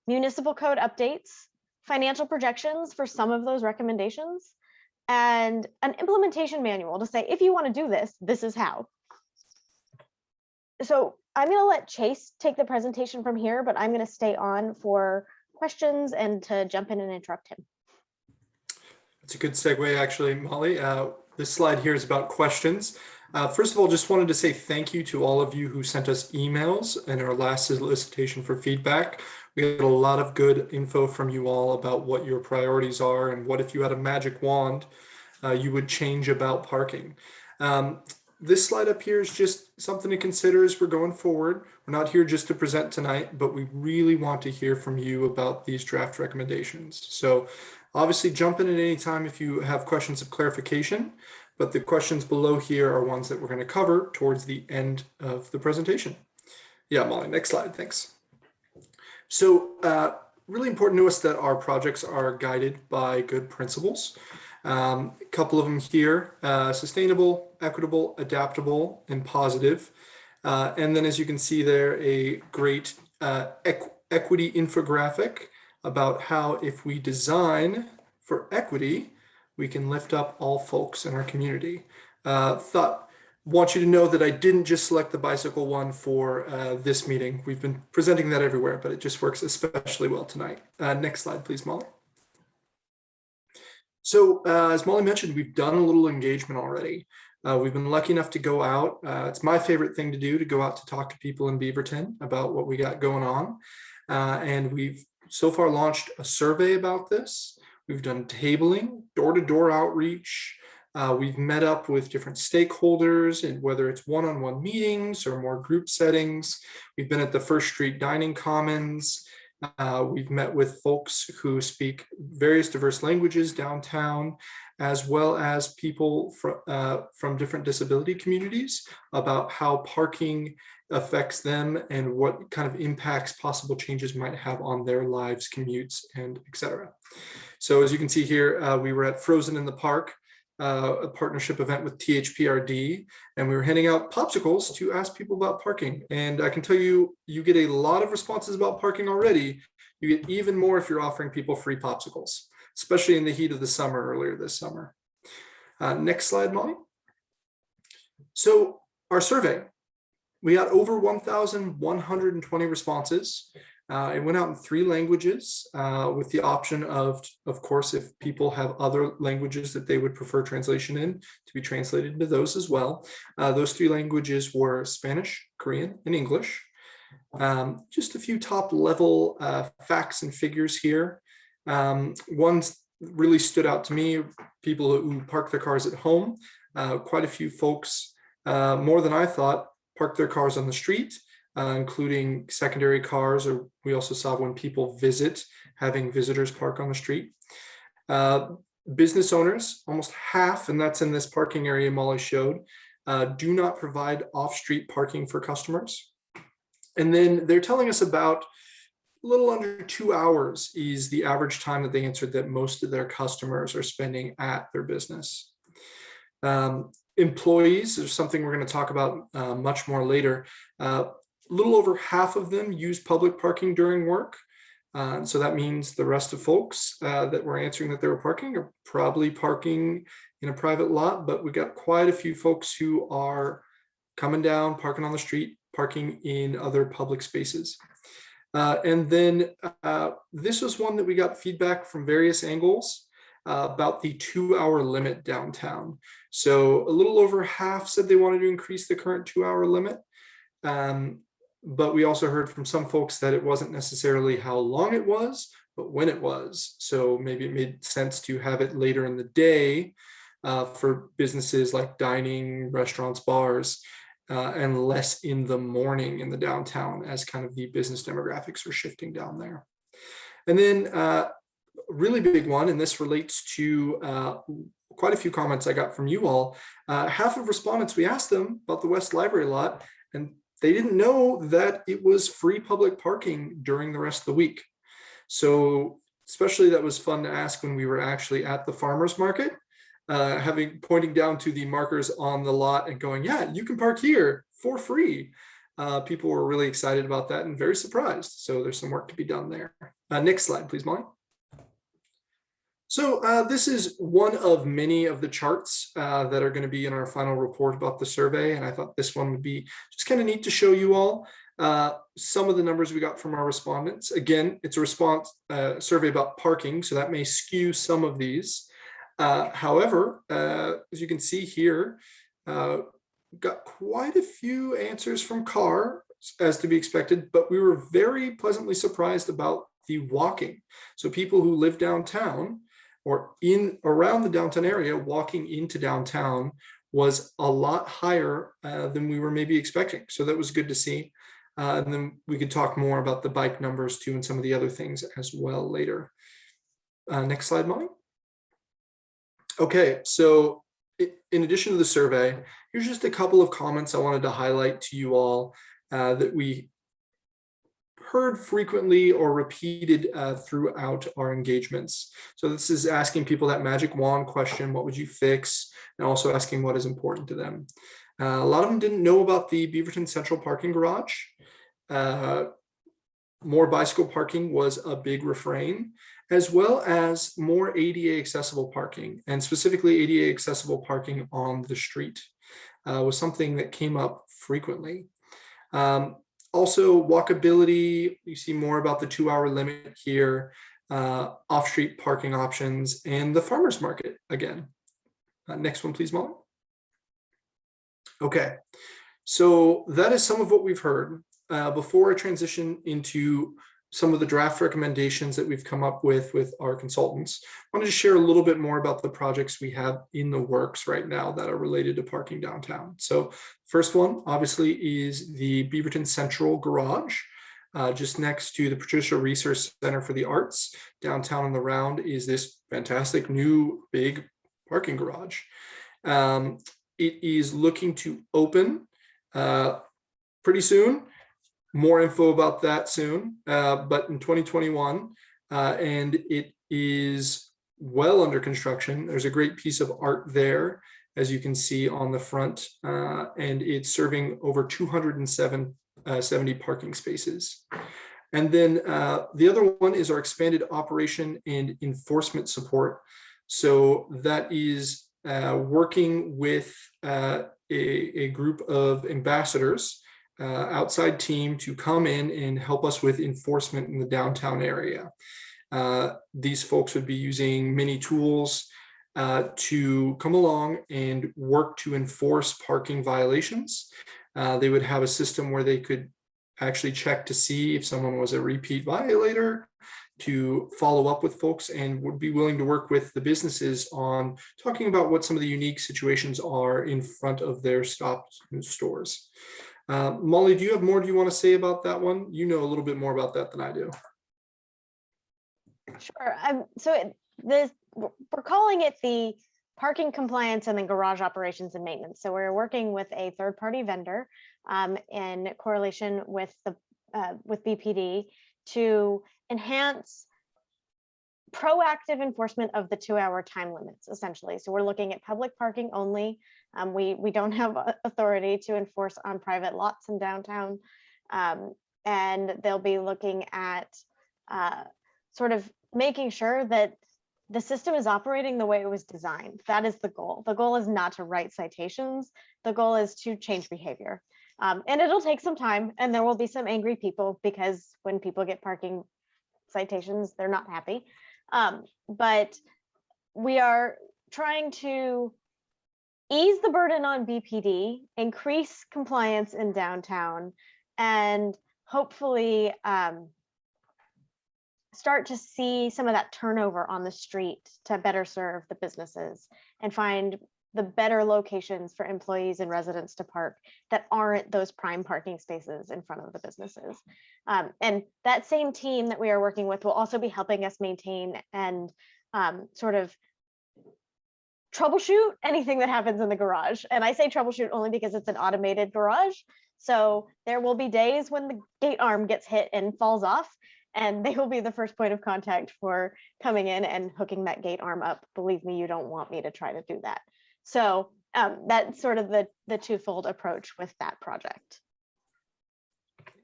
municipal code updates, financial projections for some of those recommendations, and an implementation manual to say, if you want to do this, this is how. So I'm going to let Chase take the presentation from here, but I'm going to stay on for questions and to jump in and interrupt him. It's a good segue, actually, Molly. This slide here is about questions. First of all, just wanted to say thank you to all of you who sent us emails in our last solicitation for feedback. We had a lot of good info from you all about what your priorities are and what if you had a magic wand you would change about parking. This slide up here is just something to consider as we're going forward. We're not here just to present tonight, but we really want to hear from you about these draft recommendations. So obviously jump in at any time if you have questions of clarification, but the questions below here are ones that we're going to cover towards the end of the presentation. Yeah, Molly, next slide, thanks. So really important to us that our projects are guided by good principles. A couple of them here, sustainable, equitable, adaptable, and positive. And then as you can see there, a great equity infographic about how if we design for equity, we can lift up all folks in our community. Want you to know that I didn't just select the bicycle one for this meeting. We've been presenting that everywhere, but it just works especially well tonight. Next slide, please, Molly. So as Molly mentioned, we've done a little engagement already. We've been lucky enough to go out. It's my favorite thing to do, to go out to talk to people in Beaverton about what we got going on. And we've so far launched a survey about this. We've done tabling, door-to-door outreach. We've met up with different stakeholders, and whether it's one-on-one meetings or more group settings. We've been at the First Street Dining Commons. We've met with folks who speak various diverse languages downtown, as well as people from different disability communities about how parking affects them and what kind of impacts possible changes might have on their lives, commutes, and etc. So as you can see here, we were at Frozen in the Park, a partnership event with THPRD, and we were handing out popsicles to ask people about parking. And I can tell you, you get a lot of responses about parking already. You get even more if you're offering people free popsicles, especially in the heat of the summer earlier this summer. Next slide, Molly. So our survey, we got over 1,120 responses. It went out in 3 languages with the option of course, if people have other languages that they would prefer translation in, to be translated into those as well. Those 3 languages were Spanish, Korean, and English. Just a few top level facts and figures here. One really stood out to me, people who park their cars at home. Quite a few folks, more than I thought, park their cars on the street. Including secondary cars, or we also saw when people visit, having visitors park on the street. Business owners, almost half, and that's in this parking area Molly showed, do not provide off-street parking for customers. And then they're telling us about a little under 2 hours is the average time that they answered that most of their customers are spending at their business. Employees is something we're going to talk about much more later. A little over half of them use public parking during work. So that means the rest of folks that were answering that they were parking are probably parking in a private lot, but we got quite a few folks who are coming down, parking on the street, parking in other public spaces. And then this was one that we got feedback from various angles about the 2-hour limit downtown. So a little over half said they wanted to increase the current 2-hour limit. But we also heard from some folks that it wasn't necessarily how long it was, but when it was. So maybe it made sense to have it later in the day for businesses like dining, restaurants, bars, and less in the morning in the downtown as kind of the business demographics are shifting down there. And then really big one, and this relates to quite a few comments I got from you all. Half of respondents, we asked them about the West Library lot, and they didn't know that it was free public parking during the rest of the week. So especially that was fun to ask when we were actually at the farmer's market, pointing down to the markers on the lot and going, yeah, you can park here for free. People were really excited about that and very surprised. So there's some work to be done there. Next slide, please, Molly. So this is one of many of the charts that are going to be in our final report about the survey. And I thought this one would be just kind of neat to show you all some of the numbers we got from our respondents. Again, it's a response survey about parking, so that may skew some of these. However, as you can see here, got quite a few answers from car, as to be expected, but we were very pleasantly surprised about the walking. So people who live downtown or in around the downtown area, walking into downtown was a lot higher than we were maybe expecting. So that was good to see. And then we could talk more about the bike numbers too and some of the other things as well later. Next slide, Molly. Okay, so in addition to the survey, here's just a couple of comments I wanted to highlight to you all that we heard frequently or repeated throughout our engagements. So this is asking people that magic wand question, what would you fix? And also asking what is important to them. A lot of them didn't know about the Beaverton Central Parking Garage. More bicycle parking was a big refrain, as well as more ADA accessible parking, and specifically ADA accessible parking on the street was something that came up frequently. Also, walkability, you see more about the 2-hour limit here, off-street parking options, and the farmer's market again. Next one, please, Molly. Okay, so that is some of what we've heard. Before I transition into some of the draft recommendations that we've come up with our consultants, I wanted to share a little bit more about the projects we have in the works right now that are related to parking downtown. So first one, obviously, is the Beaverton Central Garage, just next to the Patricia Research Center for the Arts. Downtown on the Round is this fantastic new big parking garage. It is looking to open pretty soon. More info about that soon, but in 2021, and it is well under construction. There's a great piece of art there, as you can see on the front, and it's serving over 270 parking spaces. And then the other one is our expanded operation and enforcement support. So that is working with a group of ambassadors, outside team to come in and help us with enforcement in the downtown area. These folks would be using many tools to come along and work to enforce parking violations. They would have a system where they could actually check to see if someone was a repeat violator, to follow up with folks, and would be willing to work with the businesses on talking about what some of the unique situations are in front of their stores. Molly, do you have more you want to say about that one? You know a little bit more about that than I do. Sure. We're calling it the parking compliance and then garage operations and maintenance. So we're working with a third-party vendor in correlation with BPD to enhance proactive enforcement of the 2-hour time limits, essentially. So we're looking at public parking only. We don't have authority to enforce on private lots in downtown. And they'll be looking at sort of making sure that the system is operating the way it was designed. That is the goal. The goal is not to write citations. The goal is to change behavior. And it'll take some time, and there will be some angry people, because when people get parking citations, they're not happy. But we are trying to ease the burden on BPD, increase compliance in downtown, and hopefully start to see some of that turnover on the street to better serve the businesses and find the better locations for employees and residents to park that aren't those prime parking spaces in front of the businesses. And that same team that we are working with will also be helping us maintain and sort of troubleshoot anything that happens in the garage. And I say troubleshoot only because it's an automated garage. So there will be days when the gate arm gets hit and falls off, and they will be the first point of contact for coming in and hooking that gate arm up. Believe me, you don't want me to try to do that. So that's sort of the twofold approach with that project.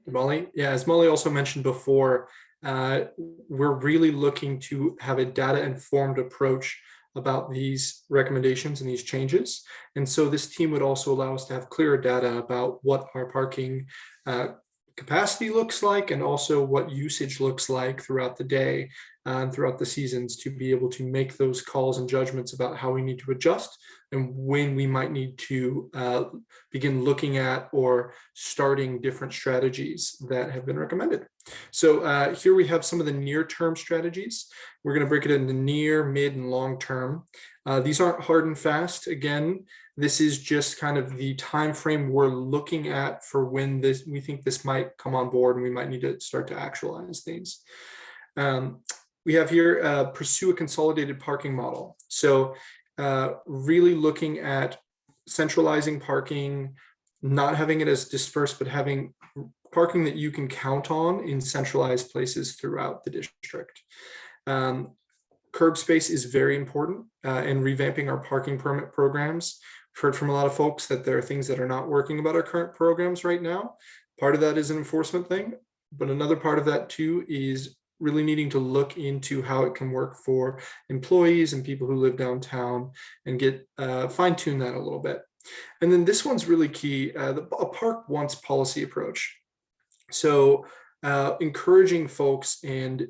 Molly, yeah, as Molly also mentioned before, we're really looking to have a data-informed approach about these recommendations and these changes. And so this team would also allow us to have clearer data about what our parking capacity looks like, and also what usage looks like throughout the day and throughout the seasons, to be able to make those calls and judgments about how we need to adjust and when we might need to begin looking at or starting different strategies that have been recommended. So here we have some of the near-term strategies. We are going to break it into near, mid, and long-term. These aren't hard and fast. Again, this is just kind of the time frame we're looking at for when we think this might come on board and we might need to start to actualize things. We have here pursue a consolidated parking model. So really looking at centralizing parking, not having it as dispersed, but having parking that you can count on in centralized places throughout the district. Curb space is very important in revamping our parking permit programs. We've heard from a lot of folks that there are things that are not working about our current programs right now. Part of that is an enforcement thing, but another part of that too is really needing to look into how it can work for employees and people who live downtown and get fine-tune that a little bit. And then this one's really key, a park once policy approach. So encouraging folks and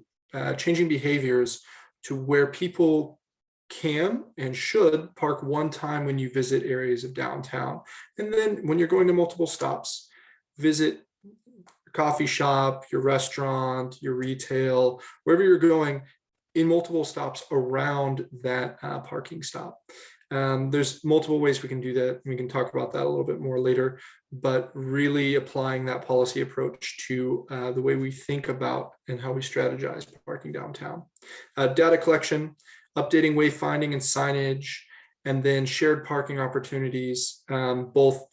changing behaviors to where people can and should park one time when you visit areas of downtown. And then when you're going to multiple stops, visit your coffee shop, your restaurant, your retail, wherever you're going, in multiple stops around that parking stop. There's multiple ways we can do that. We can talk about that a little bit more later, but really applying that policy approach to the way we think about and how we strategize parking downtown. Data collection, updating wayfinding and signage, and then shared parking opportunities, both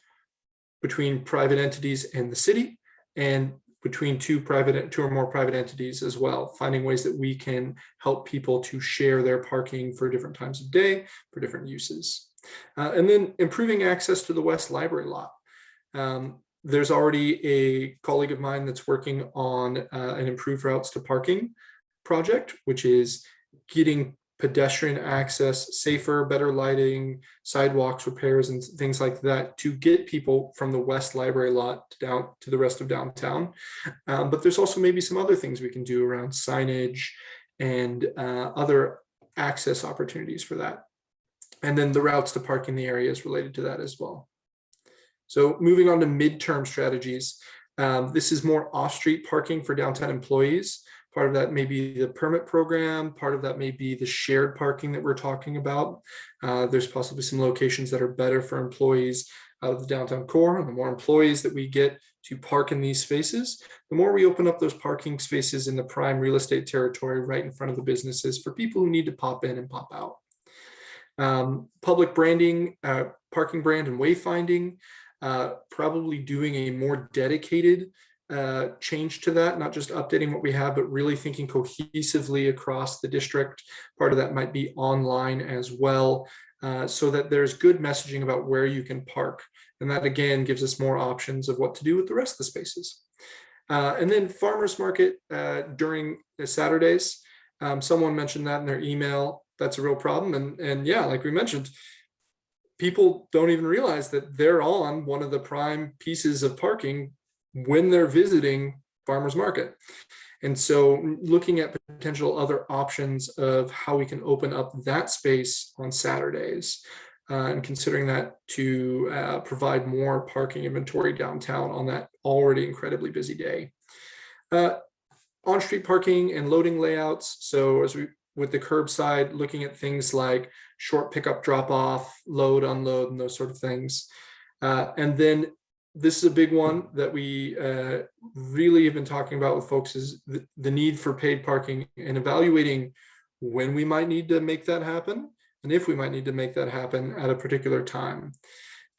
between private entities and the city, and between two or more private entities as well, finding ways that we can help people to share their parking for different times of day, for different uses. And then improving access to the West Library lot. There's already a colleague of mine that's working on an improved routes to parking project, which is getting pedestrian access safer, better lighting, sidewalks repairs, and things like that to get people from the West Library lot down to the rest of downtown. But there's also maybe some other things we can do around signage and other access opportunities for that. And then the routes to park in the areas related to that as well. So moving on to midterm strategies. This is more off-street parking for downtown employees. Part of that may be the permit program. Part of that may be the shared parking that we're talking about. There's possibly some locations that are better for employees out of the downtown core. And the more employees that we get to park in these spaces, the more we open up those parking spaces in the prime real estate territory right in front of the businesses for people who need to pop in and pop out. Public branding, parking brand and wayfinding, probably doing a more dedicated change to that, not just updating what we have, but really thinking cohesively across the district. Part of that might be online as well, so that there's good messaging about where you can park. And that again gives us more options of what to do with the rest of the spaces. And then farmers market during the Saturdays. Someone mentioned that in their email. That's a real problem. And yeah, like we mentioned, people don't even realize that they're on one of the prime pieces of parking when they're visiting farmers market. And so looking at potential other options of how we can open up that space on Saturdays and considering that to provide more parking inventory downtown on that already incredibly busy day. On-street parking and loading layouts. So as we with the curbside, looking at things like short pickup, drop off, load, unload, and those sort of things. And then this is a big one that we really have been talking about with folks, is the need for paid parking and evaluating when we might need to make that happen and if we might need to make that happen at a particular time.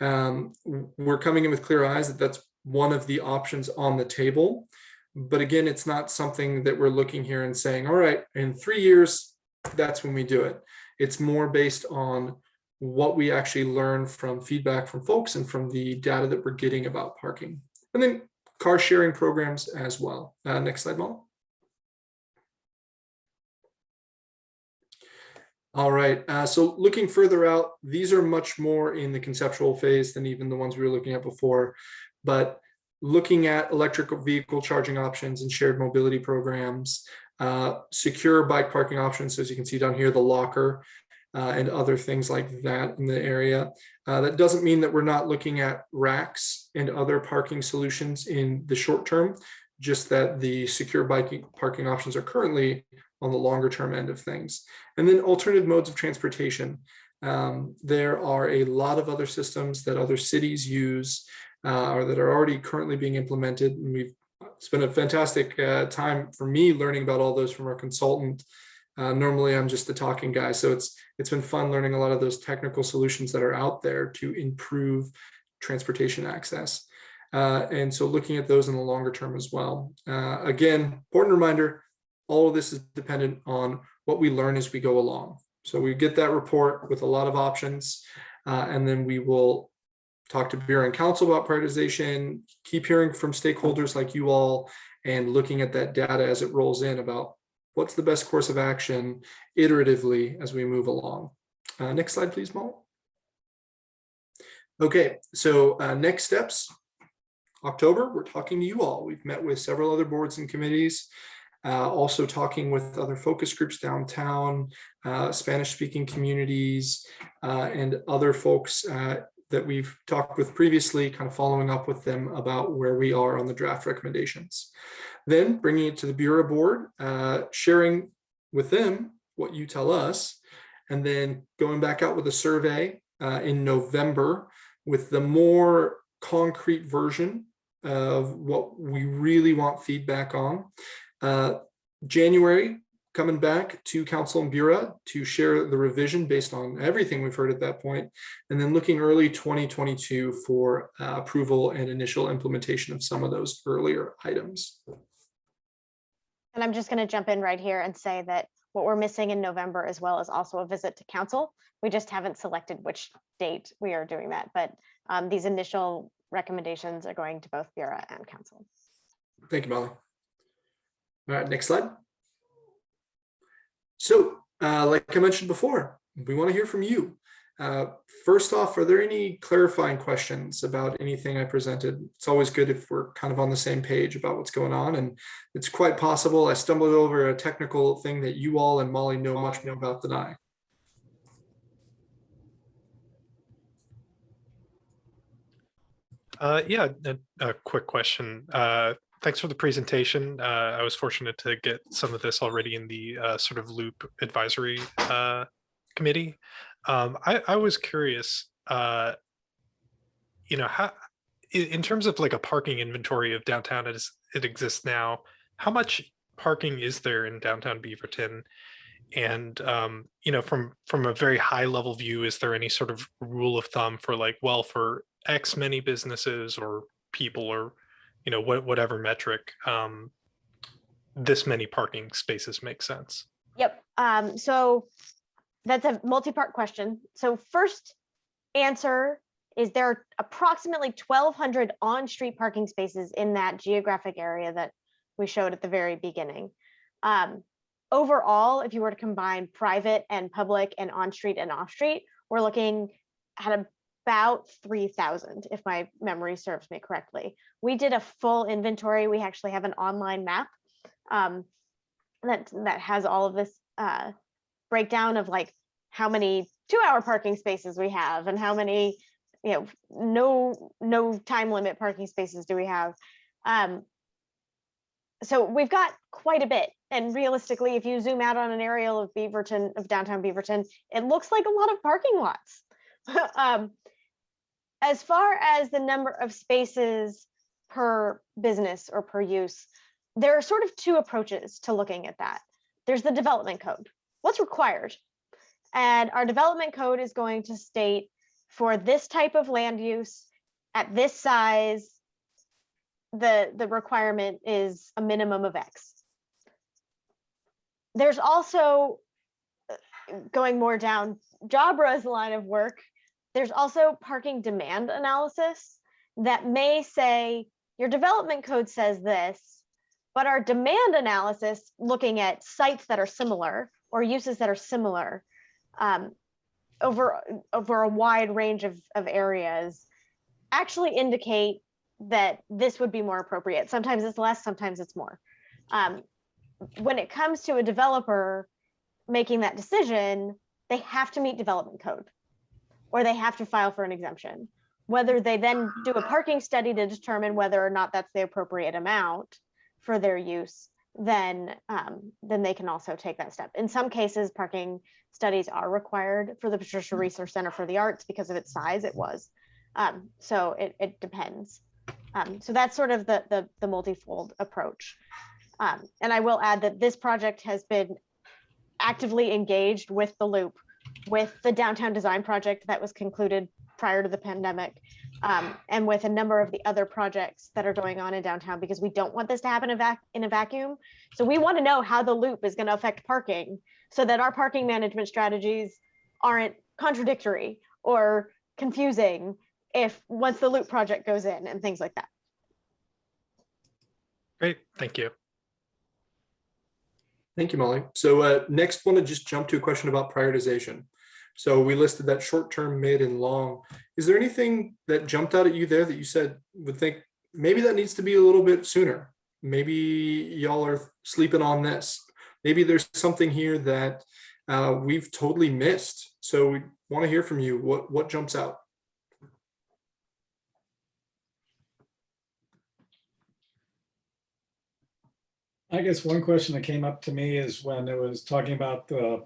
We're coming in with clear eyes that that's one of the options on the table. But again, it's not something that we're looking here and saying, all right, in 3 years, that's when we do it. It's more based on what we actually learn from feedback from folks and from the data that we're getting about parking. And then car sharing programs as well. Next slide, Molly. All right, so looking further out, these are much more in the conceptual phase than even the ones we were looking at before. But looking at electric vehicle charging options and shared mobility programs, secure bike parking options. So as you can see down here, the locker and other things like that in the area. That doesn't mean that we're not looking at racks and other parking solutions in the short term, just that the secure bike parking options are currently on the longer term end of things. And then alternative modes of transportation. There are a lot of other systems that other cities use or that are already currently being implemented. And it's been a fantastic time for me learning about all those from our consultant. Normally I'm just the talking guy, so it's been fun learning a lot of those technical solutions that are out there to improve transportation access. And so looking at those in the longer term as well. Again, important reminder, all of this is dependent on what we learn as we go along. So we get that report with a lot of options, and then we will talk to Bureau and Council about prioritization, keep hearing from stakeholders like you all, and looking at that data as it rolls in about what's the best course of action iteratively as we move along. Next slide, please, Molly. Okay, so next steps, October, we're talking to you all. We've met with several other boards and committees, also talking with other focus groups downtown, Spanish-speaking communities, and other folks that we've talked with previously, kind of following up with them about where we are on the draft recommendations. Then bringing it to the Bureau board, sharing with them what you tell us, and then going back out with a survey in November with the more concrete version of what we really want feedback on. January, coming back to Council and Bureau to share the revision based on everything we've heard at that point, and then looking early 2022 for approval and initial implementation of some of those earlier items. And I'm just going to jump in right here and say that what we're missing in November as well is also a visit to Council. We just haven't selected which date we are doing that, but these initial recommendations are going to both Bureau and Council. Thank you, Molly. All right, next slide. So, like I mentioned before, we want to hear from you. First off, are there any clarifying questions about anything I presented? It's always good if we're kind of on the same page about what's going on, and it's quite possible I stumbled over a technical thing that you all and Molly know much more about than I. Yeah, a quick question. Thanks for the presentation. I was fortunate to get some of this already in the sort of loop advisory committee. I was curious, how, in terms of like a parking inventory of downtown as it exists now, how much parking is there in downtown Beaverton? And, from a very high level view, is there any sort of rule of thumb for like, well, for X many businesses or people or, whatever metric, this many parking spaces make sense? Yep. So that's a multi-part question. So first answer is there are approximately 1,200 on-street parking spaces in that geographic area that we showed at the very beginning. Overall, if you were to combine private and public and on-street and off-street, we're looking at about 3,000, if my memory serves me correctly. We did a full inventory. We actually have an online map that has all of this breakdown of like how many 2-hour parking spaces we have and how many, no time limit parking spaces do we have. So we've got quite a bit. And realistically, if you zoom out on an aerial of Beaverton, of downtown Beaverton, it looks like a lot of parking lots. As far as the number of spaces per business or per use, there are sort of two approaches to looking at that. There's the development code. What's required? And our development code is going to state for this type of land use at this size, the requirement is a minimum of X. There's also, going more down Jabra's line of work, there's also parking demand analysis that may say your development code says this, but our demand analysis, looking at sites that are similar or uses that are similar over a wide range of areas, actually indicate that this would be more appropriate. Sometimes it's less, sometimes it's more. When it comes to a developer making that decision, they have to meet development code, or they have to file for an exemption. Whether they then do a parking study to determine whether or not that's the appropriate amount for their use, then they can also take that step. In some cases, parking studies are required for the Patricia Research Center for the Arts because of its size. It was. So it depends. So that's sort of the multifold approach. And I will add that this project has been actively engaged with the Loop, with the downtown design project that was concluded prior to the pandemic, and with a number of the other projects that are going on in downtown, because we don't want this to happen in a vacuum. So we want to know how the Loop is going to affect parking so that our parking management strategies aren't contradictory or confusing if once the Loop project goes in and things like that. Great, thank you. Thank you, Molly. So next, want to just jump to a question about prioritization. So we listed that short-term, mid, and long. Is there anything that jumped out at you there that you said would think maybe that needs to be a little bit sooner? Maybe y'all are sleeping on this. Maybe there's something here that we've totally missed. So we want to hear from you. What jumps out? I guess one question that came up to me is when it was talking about the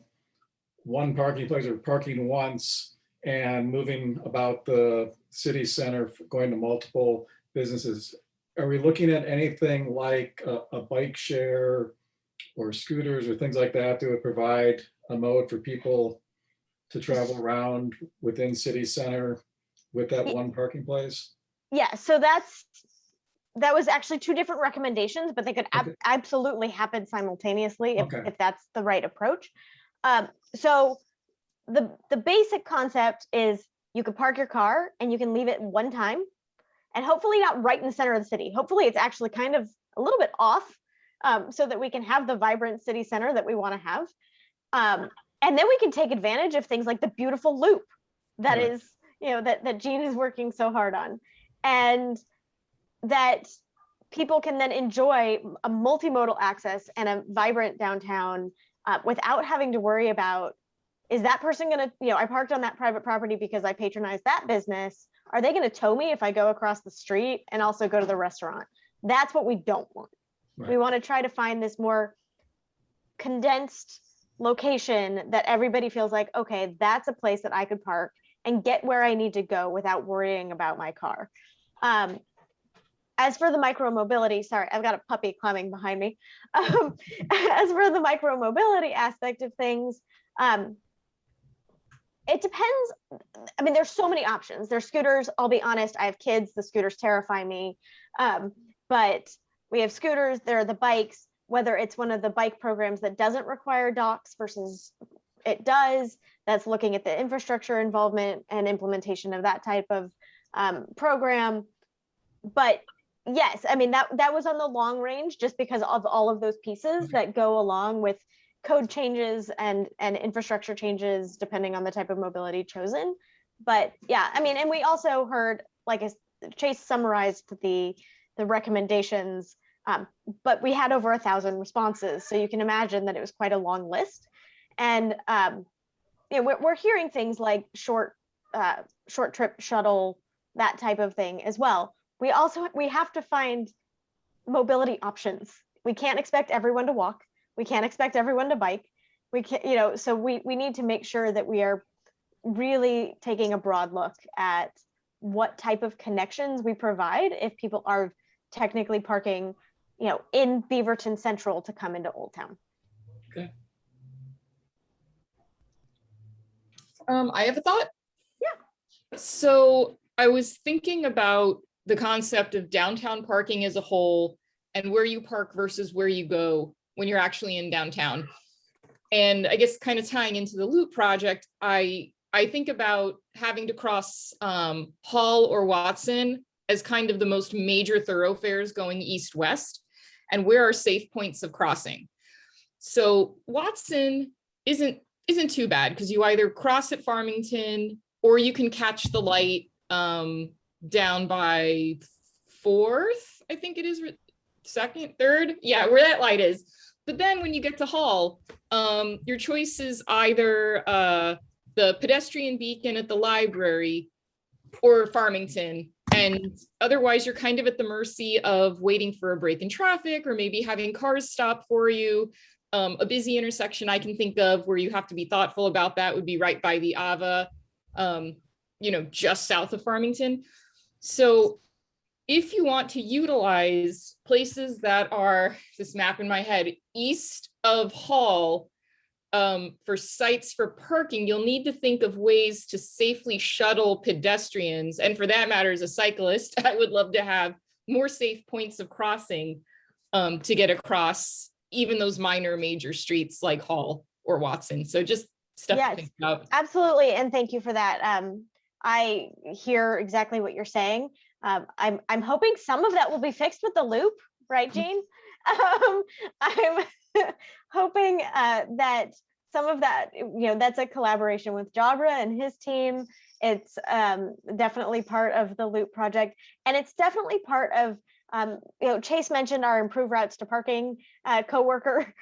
one parking place or parking once and moving about the city center, going to multiple businesses. Are we looking at anything like a bike share or scooters or things like that that would provide a mode for people to travel around within city center with that one parking place? Yeah, so that was actually two different recommendations, but they could absolutely happen simultaneously if that's the right approach. So the basic concept is you could park your car and you can leave it one time, and hopefully not right in the center of the city. Hopefully it's actually kind of a little bit off, so that we can have the vibrant city center that we want to have. And then we can take advantage of things like the beautiful Loop that is, that Jean is working so hard on. And that people can then enjoy a multimodal access and a vibrant downtown without having to worry about, is that person going to, I parked on that private property because I patronize that business. Are they going to tow me if I go across the street and also go to the restaurant? That's what we don't want. Right. We want to try to find this more condensed location that everybody feels like, okay, that's a place that I could park and get where I need to go without worrying about my car. As for the micro-mobility, sorry, I've got a puppy climbing behind me. As for the micro-mobility aspect of things, it depends. I mean, there's so many options. There's scooters. I'll be honest, I have kids. The scooters terrify me. But we have scooters. There are the bikes, whether it's one of the bike programs that doesn't require docks versus it does, that's looking at the infrastructure involvement and implementation of that type of program. But yes, I mean, that was on the long range just because of all of those pieces that go along with code changes and infrastructure changes depending on the type of mobility chosen. But yeah, I mean, and we also heard, like Chase summarized the recommendations, but we had over 1,000 responses. So you can imagine that it was quite a long list. And we're hearing things like short trip shuttle, that type of thing as well. We have to find mobility options we can't expect everyone to walk. We can't expect everyone to bike. We can't, you know, so we need to make sure that we are really taking a broad look at what type of connections we provide if people are technically parking, you know, in Beaverton Central to come into Old Town. Okay. I have a thought. Yeah. So I was thinking about the concept of downtown parking as a whole and where you park versus where you go when you're actually in downtown. And I guess kind of tying into the Loop project, I think about having to cross Hall or Watson as kind of the most major thoroughfares going east-west, and where are safe points of crossing. So Watson isn't too bad because you either cross at Farmington or you can catch the light down by 4th, I think it is, 2nd, 3rd, yeah, where that light is. But then when you get to Hall, your choice is either the pedestrian beacon at the library or Farmington. And otherwise you're kind of at the mercy of waiting for a break in traffic or maybe having cars stop for you. A busy intersection I can think of where you have to be thoughtful about that would be right by the Ava, you know, just south of Farmington. So if you want to utilize places that are, this map in my head, east of Hall for sites for parking, you'll need to think of ways to safely shuttle pedestrians. And for that matter, as a cyclist, I would love to have more safe points of crossing to get across even those minor major streets like Hall or Watson. So just stuff to think about. Absolutely, and thank you for that. I hear exactly what you're saying. I'm hoping some of that will be fixed with the Loop, right, Jean? I'm hoping that some of that, you know, that's a collaboration with Jabra and his team. It's definitely part of the Loop project, and it's definitely part of, you know, Chase mentioned our Improve Routes to Parking coworker.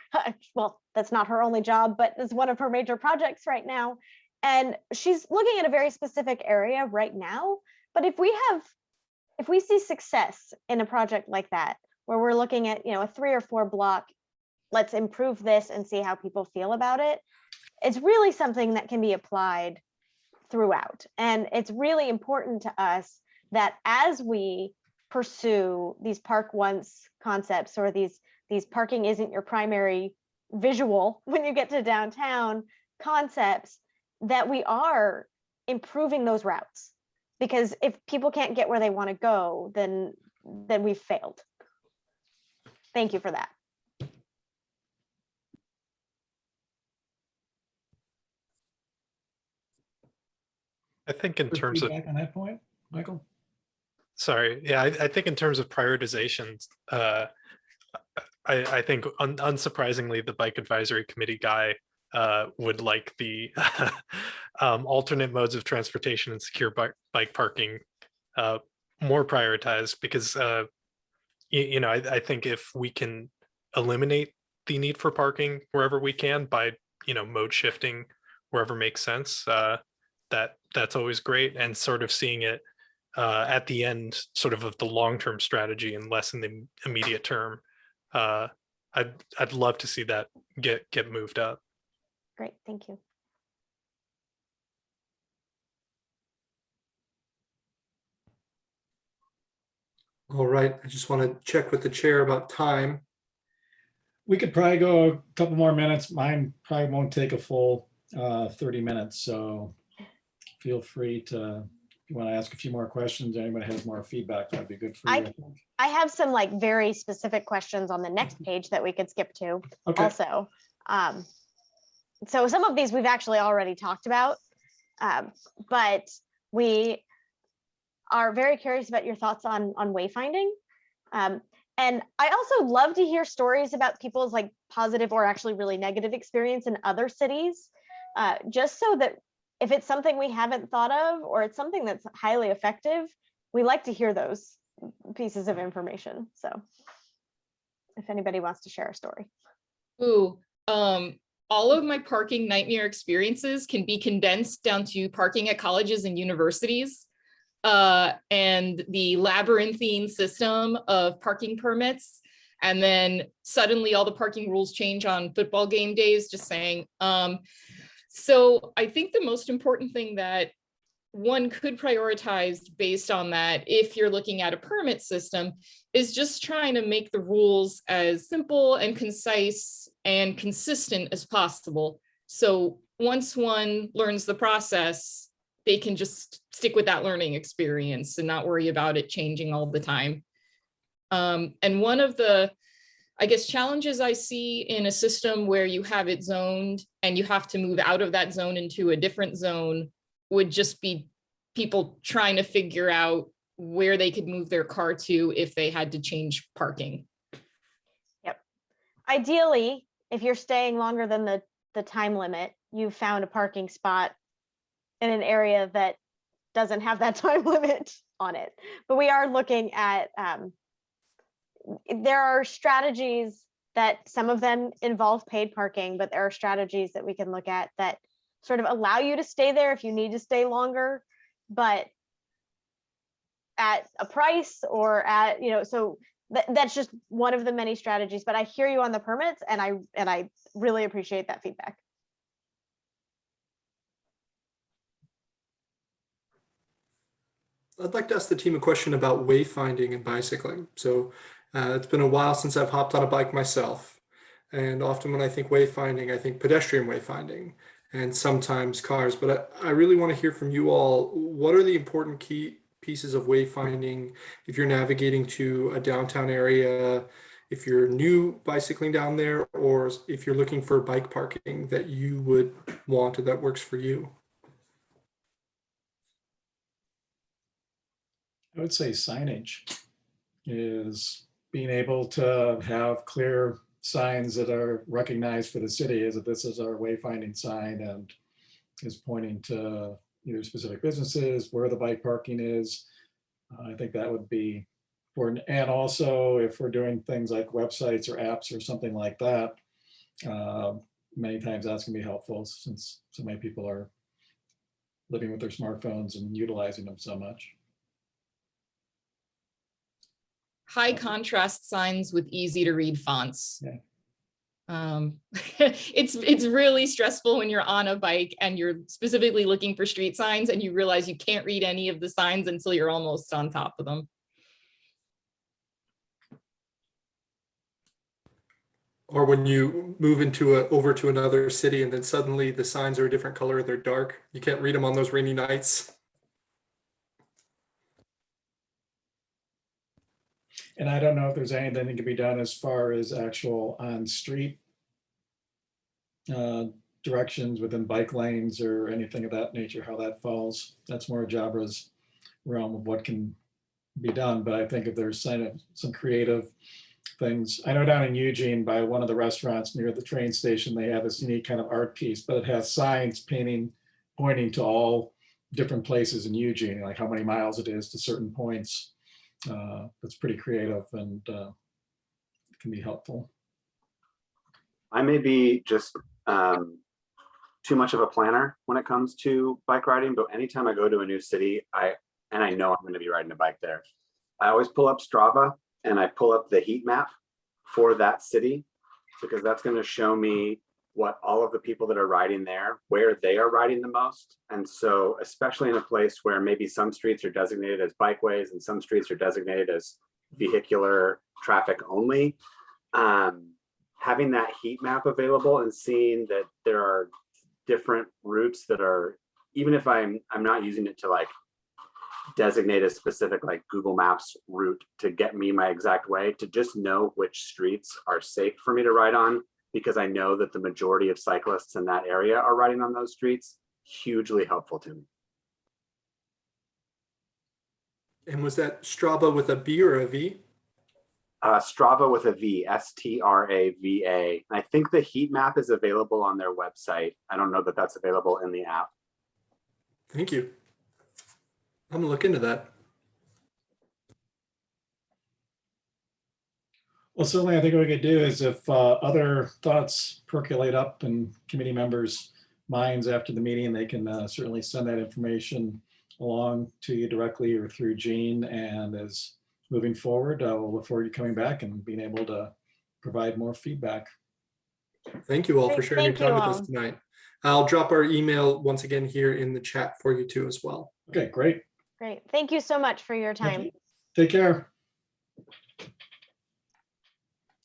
Well, that's not her only job, but it's one of her major projects right now. And she's looking at a very specific area right now. But if we see success in a project like that, where we're looking at, you know, a 3 or 4 block, let's improve this and see how people feel about it. It's really something that can be applied throughout. And it's really important to us that as we pursue these park once concepts, or these parking isn't your primary visual when you get to downtown concepts, that we are improving those routes. Because if people can't get where they want to go, then we've failed. Thank you for that. I think in terms of, feedback on that point, Michael? sorry, yeah, I think in terms of prioritizations, I think unsurprisingly, the Bike Advisory Committee guy would like the alternate modes of transportation and secure bike parking more prioritized, because you know, I think if we can eliminate the need for parking wherever we can by, you know, mode shifting wherever makes sense, that's always great, and sort of seeing it at the end sort of the long-term strategy and less in the immediate term. I'd love to see that get moved up. Great, thank you. All right, I just want to check with the chair about time. We could probably go a couple more minutes. Mine probably won't take a full 30 minutes. So feel free to, if you want to ask a few more questions, anybody has more feedback, that'd be good for you. I have some like very specific questions on the next page that we could skip to also. So some of these we've actually already talked about, but we are very curious about your thoughts on wayfinding. And I also love to hear stories about people's like positive or actually really negative experience in other cities, just so that if it's something we haven't thought of or it's something that's highly effective, we like to hear those pieces of information. So if anybody wants to share a story. Ooh, all of my parking nightmare experiences can be condensed down to parking at colleges and universities. And the labyrinthine system of parking permits And then suddenly all the parking rules change on football game days, just saying. So I think the most important thing that one could prioritize based on that, if you're looking at a permit system, is just trying to make the rules as simple and concise and consistent as possible. So once one learns the process, they can just stick with that learning experience and not worry about it changing all the time. And one of the, I guess, challenges I see in a system where you have it zoned and you have to move out of that zone into a different zone would just be people trying to figure out where they could move their car to if they had to change parking. Yep. Ideally, if you're staying longer than the time limit, you've found a parking spot in an area that doesn't have that time limit on it. But we are looking at, there are strategies that some of them involve paid parking, but there are strategies that we can look at that sort of allow you to stay there if you need to stay longer, but at a price or at, so that's just one of the many strategies. But I hear you on the permits, and I really appreciate that feedback. I'd like to ask the team a question about wayfinding and bicycling. So it's been a while since I've hopped on a bike myself. And often when I think wayfinding, I think pedestrian wayfinding and sometimes cars. But I really want to hear from you all. What are the important key pieces of wayfinding if you're navigating to a downtown area, if you're new bicycling down there, or if you're looking for bike parking that you would want or that works for you? I would say signage is being able to have clear signs that are recognized for the city as if this is our wayfinding sign and is pointing to either specific businesses, where the bike parking is. I think that would be important. And also if we're doing things like websites or apps or something like that, many times that's gonna be helpful since so many people are living with their smartphones and utilizing them so much. High contrast signs with easy to read fonts. Yeah. It's really stressful when you're on a bike and you're specifically looking for street signs and you realize you can't read any of the signs until you're almost on top of them. Or when you move over to another city and then suddenly the signs are a different color, they're dark. You can't read them on those rainy nights. And I don't know if there's anything that can be done as far as actual on-street directions within bike lanes or anything of that nature, how that falls. That's more Jabra's realm of what can be done. But I think if there's some creative things. I know down in Eugene by one of the restaurants near the train station, they have this unique kind of art piece, but it has signs pointing to all different places in Eugene, like how many miles it is to certain points. That's pretty creative and can be helpful. I may be just too much of a planner when it comes to bike riding, but anytime I go to a new city, I know I'm going to be riding a bike there, I always pull up Strava and I pull up the heat map for that city, because that's going to show me what all of the people that are riding there, where they are riding the most. And so, especially in a place where maybe some streets are designated as bikeways and some streets are designated as vehicular traffic only, having that heat map available and seeing that there are different routes that are, even if I'm not using it to like designate a specific like Google Maps route to get me my exact way, to just know which streets are safe for me to ride on, because I know that the majority of cyclists in that area are riding on those streets, hugely helpful to me. And was that Strava with a B or a V? Strava with a V, S-T-R-A-V-A. I think the heat map is available on their website. I don't know that that's available in the app. Thank you. I'm gonna look into that. Well, certainly I think what we could do is if other thoughts percolate up in committee members' minds after the meeting, they can certainly send that information along to you directly or through Jean. And as moving forward, we'll look forward to coming back and being able to provide more feedback. Thank you all for Great, sharing your thank you time with all. us tonight. I'll drop our email once again here in the chat for you too as well. Okay, great. Great. Thank you so much for your time. Take care.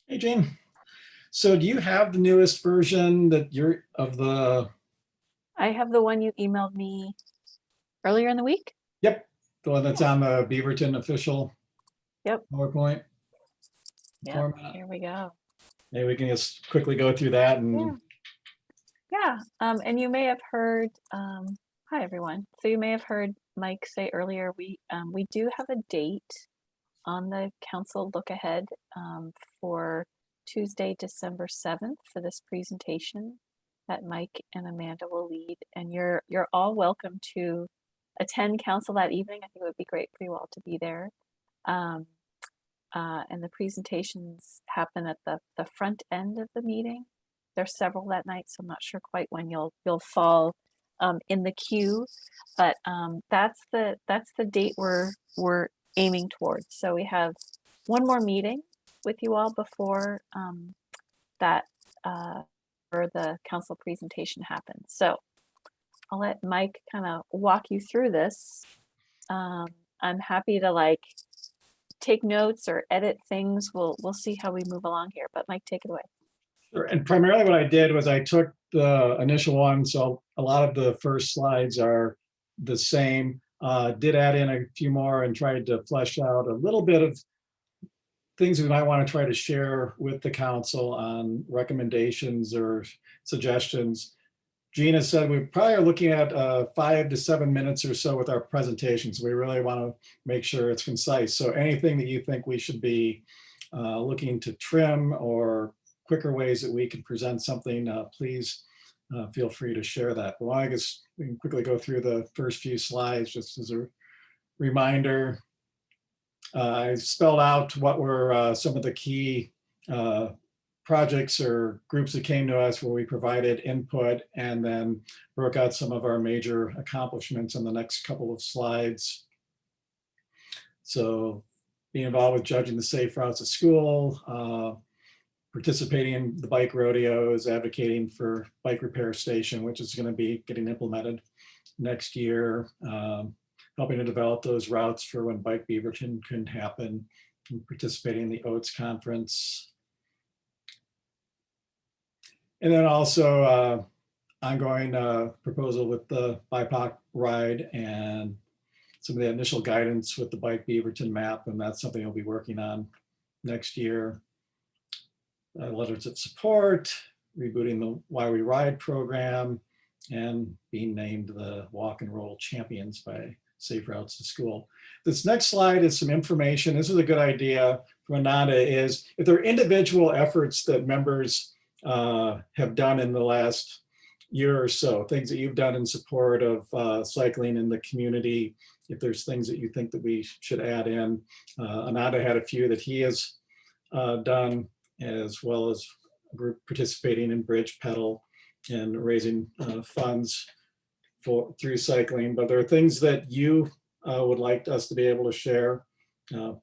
Hey, Jane. So do you have the newest version that you're of the? I have the one you emailed me earlier in the week. Yep, the one that's on the Beaverton official. Yep. PowerPoint. Yeah. Format. Here we go. Maybe we can just quickly go through that and. Yeah. And you may have heard. Hi everyone. So you may have heard Mike say earlier we do have a date on the council look ahead for Tuesday, December 7th for this presentation that Mike and Amanda will lead. And you're all welcome to attend council that evening. I think it would be great for you all to be there. And the presentations happen at the front end of the meeting. There's several that night, so I'm not sure quite when you'll fall in the queue, but that's the date we're aiming towards. So we have one more meeting with you all before that or the council presentation happens. So I'll let Mike kind of walk you through this. I'm happy to take notes or edit things. We'll see how we move along here, but Mike, take it away. Sure. And primarily what I did was I took the initial one, so a lot of the first slides are the same. Did add in a few more and tried to flesh out a little bit of things we might want to try to share with the council on recommendations or suggestions. Gina said we probably are looking at 5 to 7 minutes or so with our presentations. We really want to make sure it's concise. So anything that you think we should be looking to trim or quicker ways that we can present something, please feel free to share that. Well, I guess we can quickly go through the first few slides just as a reminder. I spelled out what were some of the key projects or groups that came to us where we provided input, and then broke out some of our major accomplishments in the next couple of slides. So being involved with judging the safe routes to school, participating in the bike rodeos, advocating for bike repair station, which is going to be getting implemented next year, helping to develop those routes for when Bike Beaverton couldn't happen, and participating in the OATS conference. And then also ongoing proposal with the BIPOC ride and some of the initial guidance with the Bike Beaverton map, and that's something we'll be working on next year. Letters of support, rebooting the Why We Ride program, and being named the Walk and Roll Champions by Safe Routes to School. This next slide is some information. This is a good idea from Nadia, is if there are individual efforts that members have done in the last year or so, things that you've done in support of cycling in the community, if there's things that you think that we should add in. Nadia had a few that he has done, as well as a group participating in Bridge Pedal and raising funds through cycling. But there are things that you would like us to be able to share.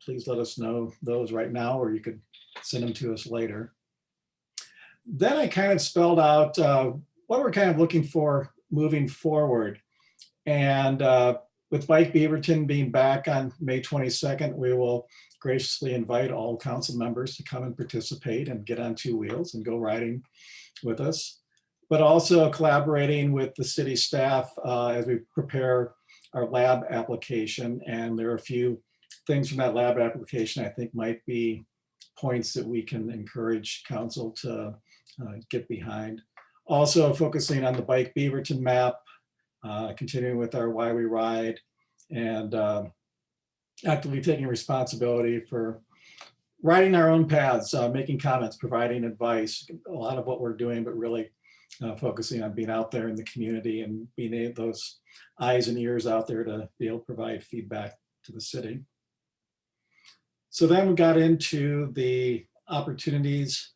Please let us know those right now, or you could send them to us later. Then I kind of spelled out what we're kind of looking for moving forward. And with Bike Beaverton being back on May 22nd, we will graciously invite all council members to come and participate and get on two wheels and go riding with us, but also collaborating with the city staff as we prepare our lab application. And there are a few things from that lab application I think might be points that we can encourage council to get behind. Also focusing on the Bike Beaverton map, continuing with our Why We Ride, and actively taking responsibility for riding our own paths, making comments, providing advice, a lot of what we're doing, but really focusing on being out there in the community and being those eyes and ears out there to be able to provide feedback to the city. So then we got into the opportunities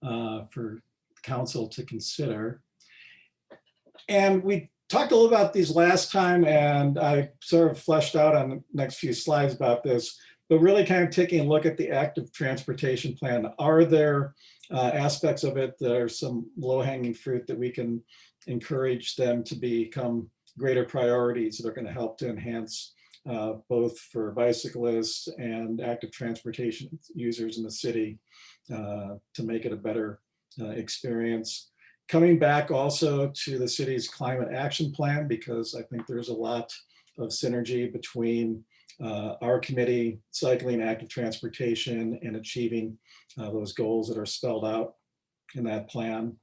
for council to consider. And we talked a little about these last time, and I sort of fleshed out on the next few slides about this, but really kind of taking a look at the active transportation plan. Are there aspects of it that are some low-hanging fruit that we can encourage them to become greater priorities that are going to help to enhance both for bicyclists and active transportation users in the city to make it a better experience. Coming back also to the city's climate action plan, because I think there's a lot of synergy between our committee, cycling, active transportation, and achieving those goals that are spelled out in that plan.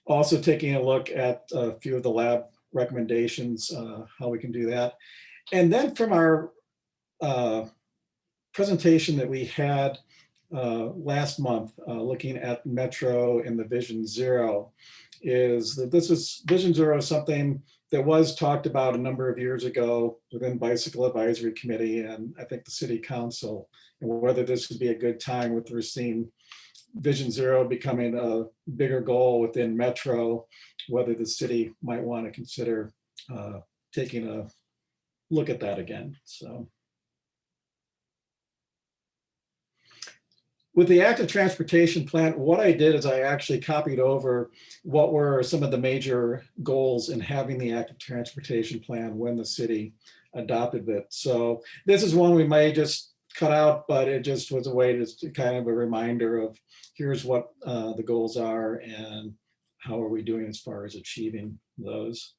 Also taking a look at a few of the lab recommendations, how we can do that. And then from our presentation that we had last month, looking at Metro and the Vision Zero, is that this is Vision Zero, something that was talked about a number of years ago within Bicycle Advisory Committee and I think the City Council, and whether this would be a good time with we're seeing Vision Zero becoming a bigger goal within Metro, whether the city might want to consider taking a look at that again. So with the active transportation plan, what I did is I actually copied over what were some of the major goals in having the active transportation plan when the city adopted it. So this is one we may just cut out, but it just was a way to kind of a reminder of here's what the goals are and how are we doing as far as achieving those.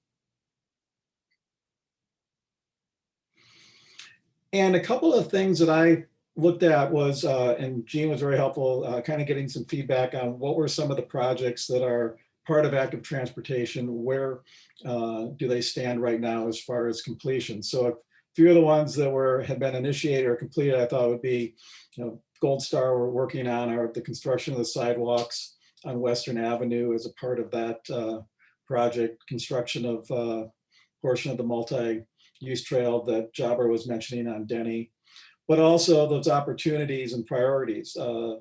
And a couple of things that I looked at was, and Jean was very helpful, kind of getting some feedback on what were some of the projects that are part of active transportation, where do they stand right now as far as completion. So a few of the ones that had been initiated or completed, I thought would be, Gold Star we're working on, are the construction of the sidewalks on Western Avenue as a part of that project, construction of portion of the multi-use trail that Jabra was mentioning on Denny, but also those opportunities and priorities. The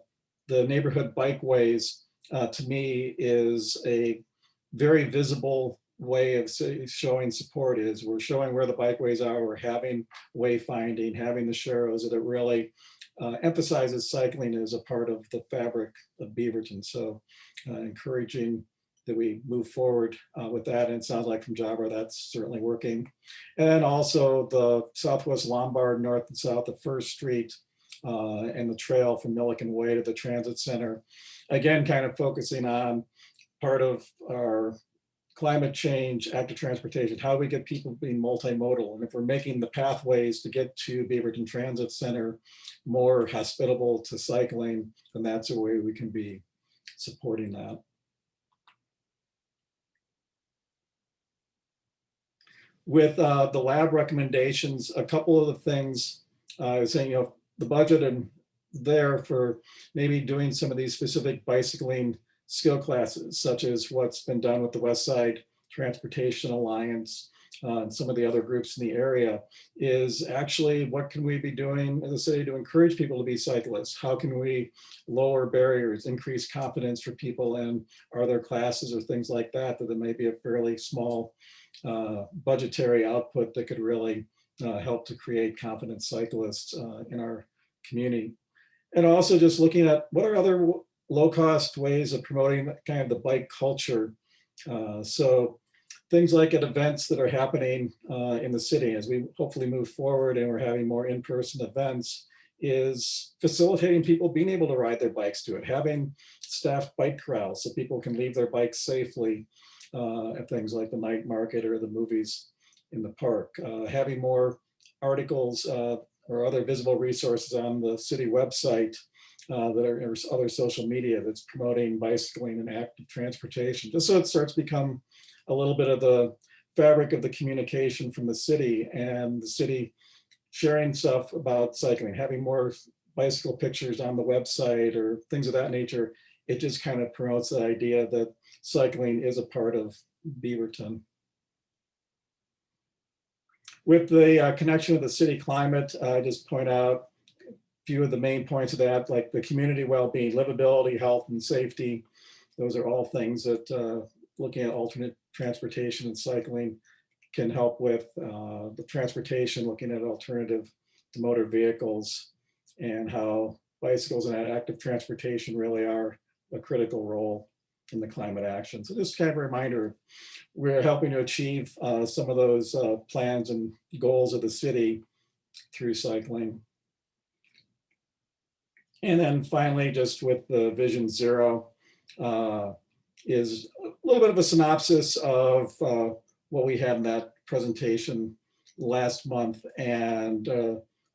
neighborhood bikeways, to me, is a very visible way of showing support. Is we're showing where the bikeways are, we're having wayfinding, having the sharrows, that it really emphasizes cycling as a part of the fabric of Beaverton. So encouraging that we move forward with that. And it sounds like from Jabra, that's certainly working. And also the Southwest Lombard, north and south of First Street, and the trail from Mulligan Way to the Transit Center. Again, kind of focusing on part of our climate change, active transportation, how do we get people being multimodal? And if we're making the pathways to get to Beaverton Transit Center more hospitable to cycling, then that's a way we can be supporting that. With the lab recommendations, a couple of the things I was saying, the budget and there for maybe doing some of these specific bicycling skill classes, such as what's been done with the West Side Transportation Alliance and some of the other groups in the area, is actually what can we be doing as a city to encourage people to be cyclists? How can we lower barriers, increase confidence for people, and are there classes or things like that that may be a fairly small budgetary output that could really help to create confident cyclists in our community? And also just looking at what are other low-cost ways of promoting kind of the bike culture. So things like at events that are happening in the city as we hopefully move forward and we're having more in-person events, is facilitating people being able to ride their bikes to it, having staffed bike corrals so people can leave their bikes safely at things like the night market or the movies in the park, having more articles or other visible resources on the city website that are other social media that's promoting bicycling and active transportation, just so it starts to become a little bit of the fabric of the communication from the city, and the city sharing stuff about cycling, having more bicycle pictures on the website or things of that nature. It just kind of promotes the idea that cycling is a part of Beaverton. With the connection of the city climate, I just point out a few of the main points of that, like the community well-being, livability, health, and safety. Those are all things that looking at alternate transportation and cycling can help with. The transportation, looking at alternative to motor vehicles and how bicycles and active transportation really are a critical role in the climate action. So just kind of a reminder, we're helping to achieve some of those plans and goals of the city through cycling. And then finally, just with the Vision Zero, is a little bit of a synopsis of what we had in that presentation last month. And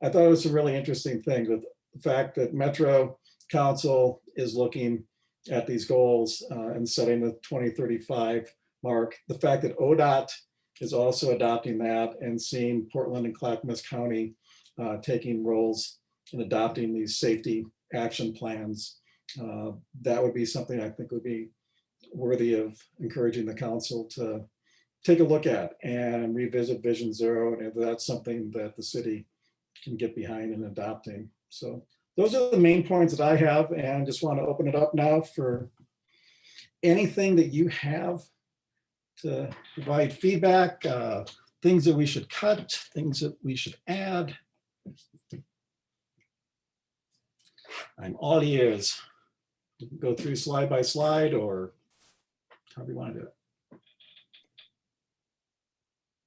I thought it was a really interesting thing with the fact that Metro Council is looking at these goals and setting the 2035 mark. The fact that ODOT is also adopting that and seeing Portland and Clackamas County taking roles in adopting these safety action plans. That would be something I think would be worthy of encouraging the council to take a look at and revisit Vision Zero. And if that's something that the city can get behind in adopting. So those are the main points that I have, and just want to open it up now for anything that you have to provide feedback, things that we should cut, things that we should add. I'm all ears. You can go through slide by slide or however you want to do it.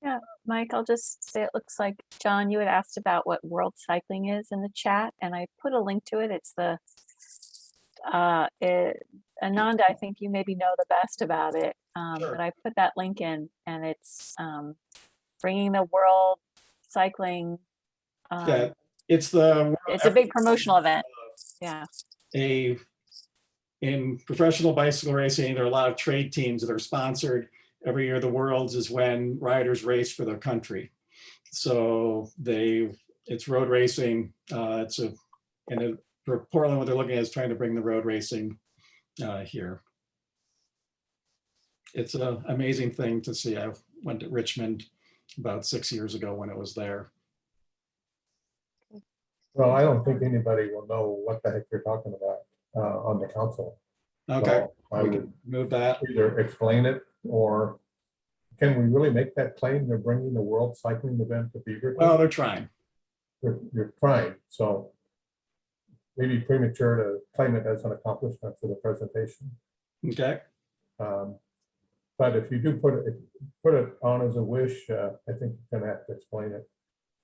Yeah, Mike, I'll just say it looks like, John, you had asked about what World Cycling is in the chat, and I put a link to it. It's the, Ananda, I think you maybe know the best about it, Sure. but I put that link in, and it's bringing the world cycling. Yeah, it's the. It's a big promotional event. Yeah. In professional bicycle racing, there are a lot of trade teams that are sponsored. Every year, the Worlds is when riders race for their country. So it's road racing. For Portland, what they're looking at is trying to bring the road racing here. It's an amazing thing to see. I went to Richmond about 6 years ago when it was there. Well, I don't think anybody will know what the heck you're talking about on the council. Okay, So I we would can move that. either explain it, or can we really make that claim? They're bringing the World Cycling event to Beaverton? Well, they're trying. You're trying, so maybe premature to claim it as an accomplishment for the presentation. Okay. But if you do put it on as a wish, I think you're gonna have to explain it.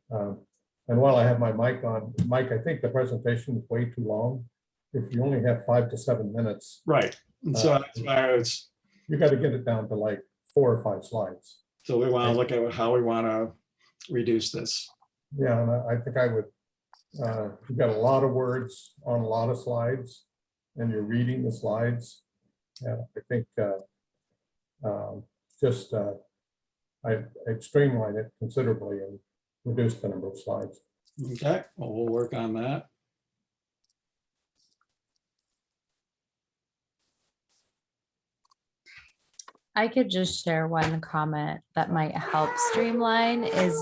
And while I have my mic on, Mike, I think the presentation is way too long. If you only have 5 to 7 minutes. Right. And so that's why you got to get it down to like 4 or 5 slides. So we want to look at how we want to reduce this. Yeah, and I think I would, you've got a lot of words on a lot of slides, and you're reading the slides. And I think I'd streamline it considerably and reduce the number of slides. Okay, well, we'll work on that. I could just share one comment that might help streamline is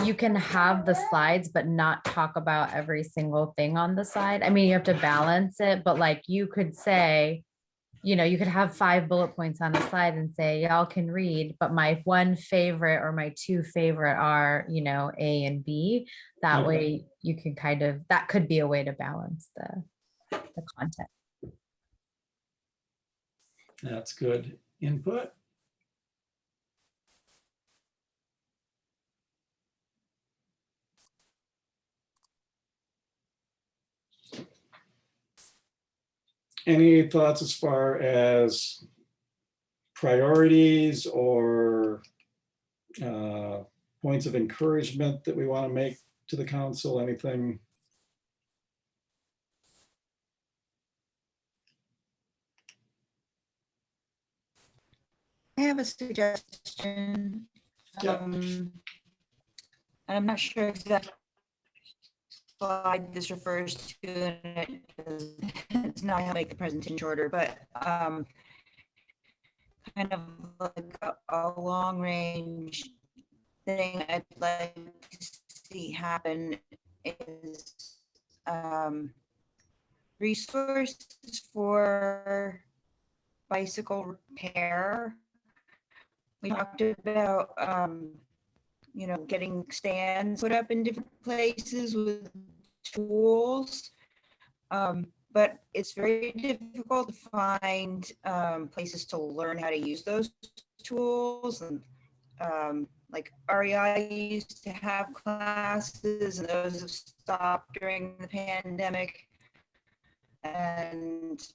you can have the slides, but not talk about every single thing on the slide. I mean, you have to balance it, but like you could say, you could have 5 bullet points on a slide and say, y'all can read, but my one favorite or my 2 favorite are, A and B. That way you can that could be a way to balance the content. That's good input. Any thoughts as far as priorities or points of encouragement that we want to make to the council? Anything? I have a suggestion. I'm not sure exactly slide this refers to, and it's not how to make the presentation shorter, but kind of like a long range thing I'd like to see happen is resources for bicycle repair. We talked about you know, getting stands put up in different places with tools. But it's very difficult to find places to learn how to use those tools. And like REI used to have classes, and those have stopped during the pandemic. And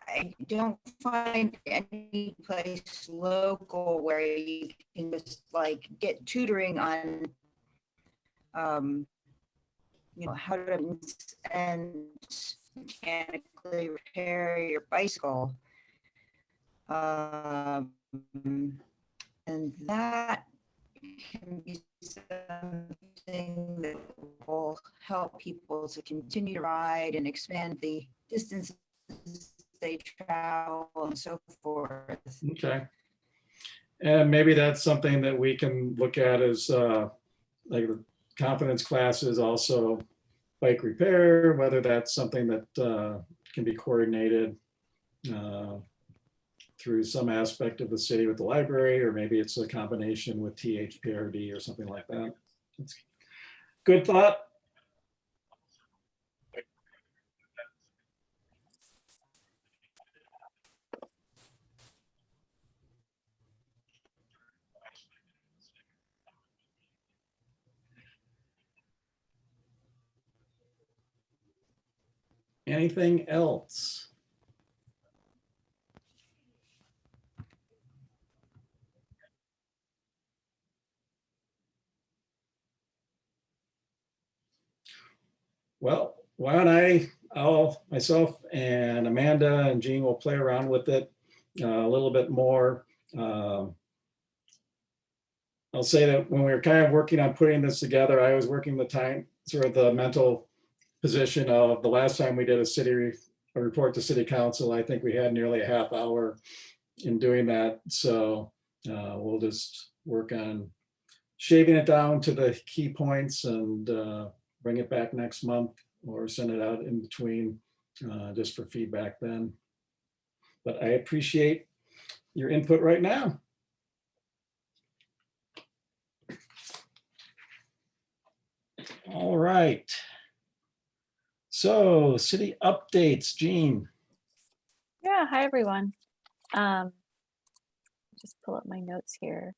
I don't find any place local where you can just like get tutoring on you know, how to and mechanically repair your bicycle. And that can be something that will help people to continue to ride and expand the distances they travel and so forth. Okay. And maybe that's something that we can look at as like the confidence classes, also bike repair, whether that's something that can be coordinated through some aspect of the city with the library, or maybe it's a combination with THPRD or something like that. That's good thought. Anything else? Well, why don't I'll myself and Amanda and Jean will play around with it a little bit more. I'll say that when we were kind of working on putting this together, I was working the time, sort of the mental position of the last time we did a report to city council. I think we had nearly a half hour in doing that. So we'll just work on shaving it down to the key points and bring it back next month or send it out in between just for feedback then. But I appreciate your input right now. All right. So city updates, Jean. Yeah, hi everyone. Just pull up my notes here.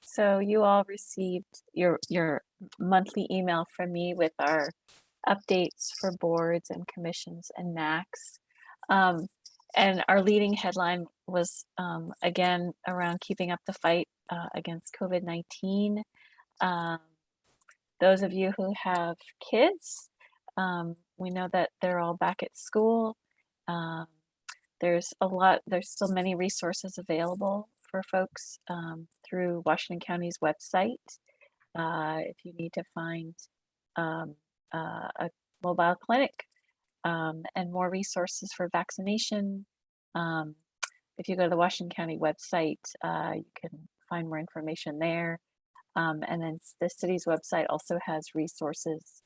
So you all received your monthly email from me with our updates for boards and commissions and NACs. And our leading headline was again around keeping up the fight against COVID-19. Those of you who have kids, we know that they're all back at school. There's still many resources available for folks through Washington County's website. If you need to find a mobile clinic and more resources for vaccination, if you go to the Washington County website, you can find more information there. And then the city's website also has resources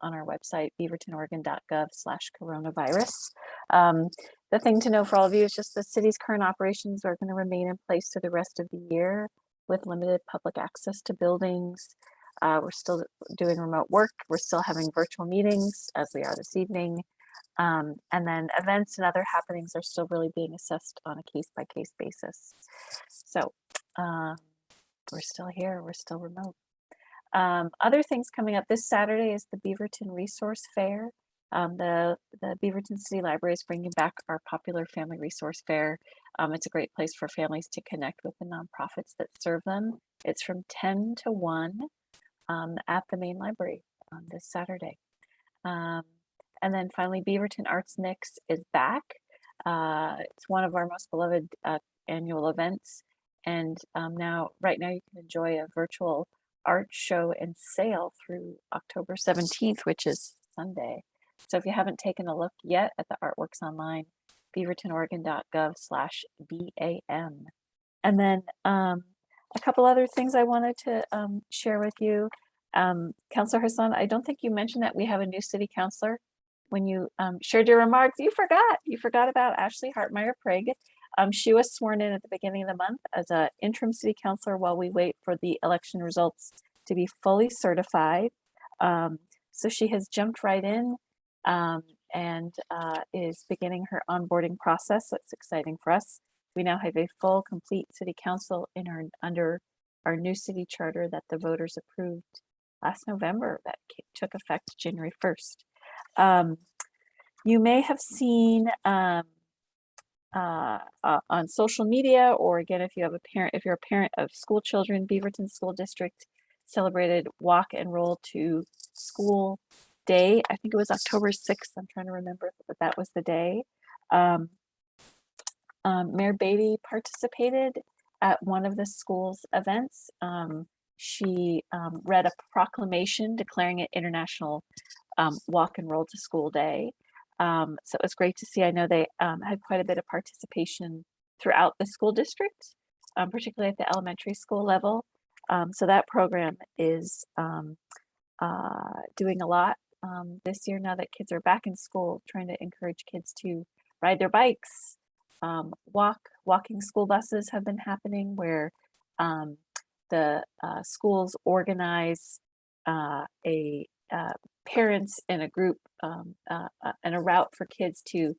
on our website, beavertonoregon.gov/coronavirus. The thing to know for all of you is just the city's current operations are going to remain in place through the rest of the year with limited public access to buildings. We're still doing remote work. We're still having virtual meetings as we are this evening. And then events and other happenings are still really being assessed on a case-by-case basis. So we're still here, we're still remote. Other things coming up this Saturday is the Beaverton Resource Fair. The Beaverton City Library is bringing back our popular Family Resource Fair. It's a great place for families to connect with the nonprofits that serve them. It's from 10 to 1 at the main library on this Saturday. And then finally, Beaverton Arts Mix is back. It's one of our most beloved annual events. And right now you can enjoy a virtual art show and sale through October 17th, which is Sunday. So if you haven't taken a look yet at the artworks online, beavertonoregon.gov/BAM. And then a couple other things I wanted to share with you. Councilor Hasan, I don't think you mentioned that we have a new city councilor. When you shared your remarks, you forgot about Ashley Hartmeyer Prigg. She was sworn in at the beginning of the month as an interim city councilor while we wait for the election results to be fully certified. So she has jumped right in and is beginning her onboarding process. That's exciting for us. We now have a full, complete city council under our new city charter that the voters approved last November that took effect January 1st. You may have seen on social media, or again, if you're a parent of school children, Beaverton School District celebrated Walk and Roll to School Day. I think it was October 6th. I'm trying to remember, but that was the day. Mayor Beatty participated at one of the school's events. She read a proclamation declaring it International Walk and Roll to School Day. So it was great to see. I know they had quite a bit of participation throughout the school district, particularly at the elementary school level. So that program is doing a lot this year now that kids are back in school, trying to encourage kids to ride their bikes, walking school buses have been happening where the schools organize parents in a group and a route for kids to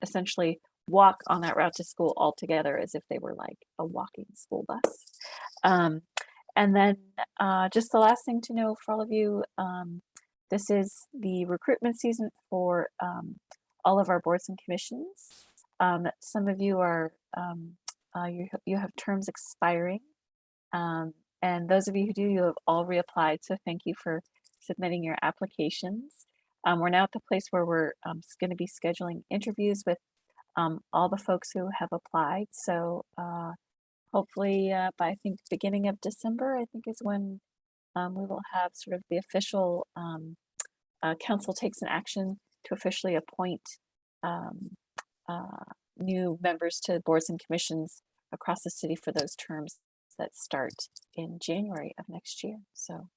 essentially walk on that route to school all together as if they were like a walking school bus. And then just the last thing to know for all of you, this is the recruitment season for all of our boards and commissions. Some of you are, you have terms expiring. And those of you who do, you have all reapplied. So thank you for submitting your applications. We're now at the place where we're going to be scheduling interviews with all the folks who have applied. So hopefully by I think beginning of December, I think is when we will have sort of the official council takes an action to officially appoint new members to boards and commissions across the city for those terms that start in January of next year. So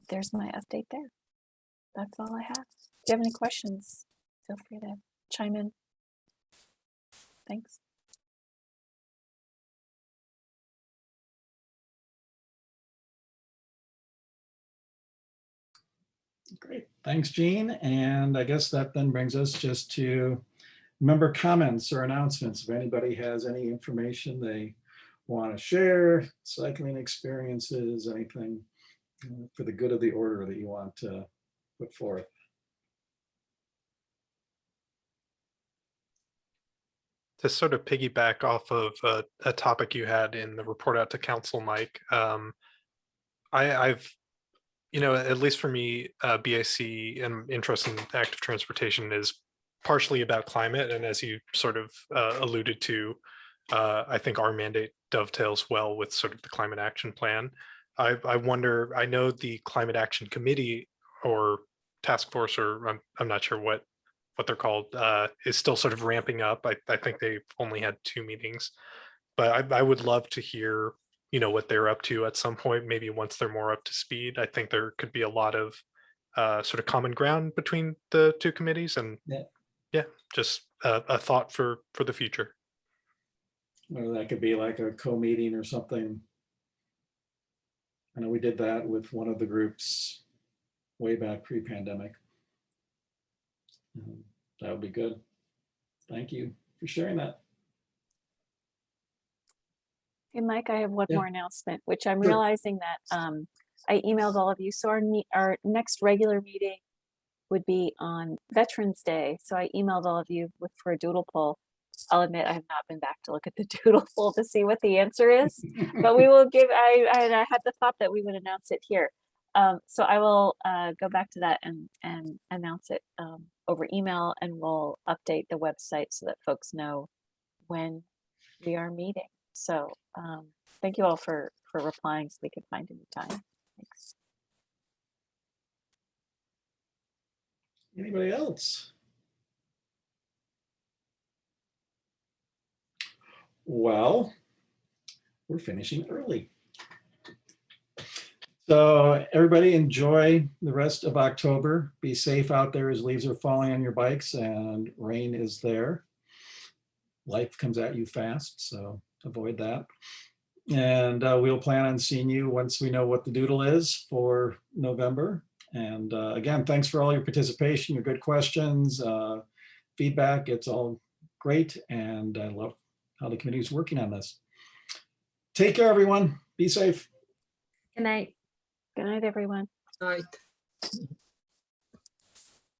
there's my update there. That's all I have. If you have any questions, feel free to chime in. Thanks. Great, thanks, Jean. And I guess that then brings us just to member comments or announcements. If anybody has any information they want to share, cycling experiences, anything for the good of the order that you want to put forth. To sort of piggyback off of a topic you had in the report out to council, Mike, I've, at least for me, BAC and interest in active transportation is partially about climate. And as you sort of alluded to, I think our mandate dovetails well with sort of the climate action plan. I wonder, I know the climate action committee or task force, or I'm not sure what they're called, is still sort of ramping up. I think they've only had 2 meetings, but I would love to hear, what they're up to at some point, maybe once they're more up to speed. I think there could be a lot of sort of common ground between the 2 committees, and yeah, just a thought for the future. Or that could be like a co-meeting or something. I know we did that with one of the groups way back pre-pandemic. That would be good. Thank you for sharing that. Hey, Mike, I have one Yeah. more announcement, which I'm Sure. realizing that I emailed all of you. So our next regular meeting would be on Veterans Day. So I emailed all of you for a doodle poll. I'll admit I have not been back to look at the doodle poll to see what the answer is, but we will give, I had the thought that we would announce it here. So I will go back to that and announce it over email, and we'll update the website so that folks know when we are meeting. So thank you all for replying so we can find a new time. Thanks. Anybody else? Well, we're finishing early. So everybody enjoy the rest of October. Be safe out there as leaves are falling on your bikes and rain is there. life comes at you fast, so avoid that. And we'll plan on seeing you once we know what the doodle is for November. And again, thanks for all your participation, your good questions, feedback. It's all great. And I love how the committee is working on this. Take care, everyone. Be safe. Good night. Good night, everyone. Night.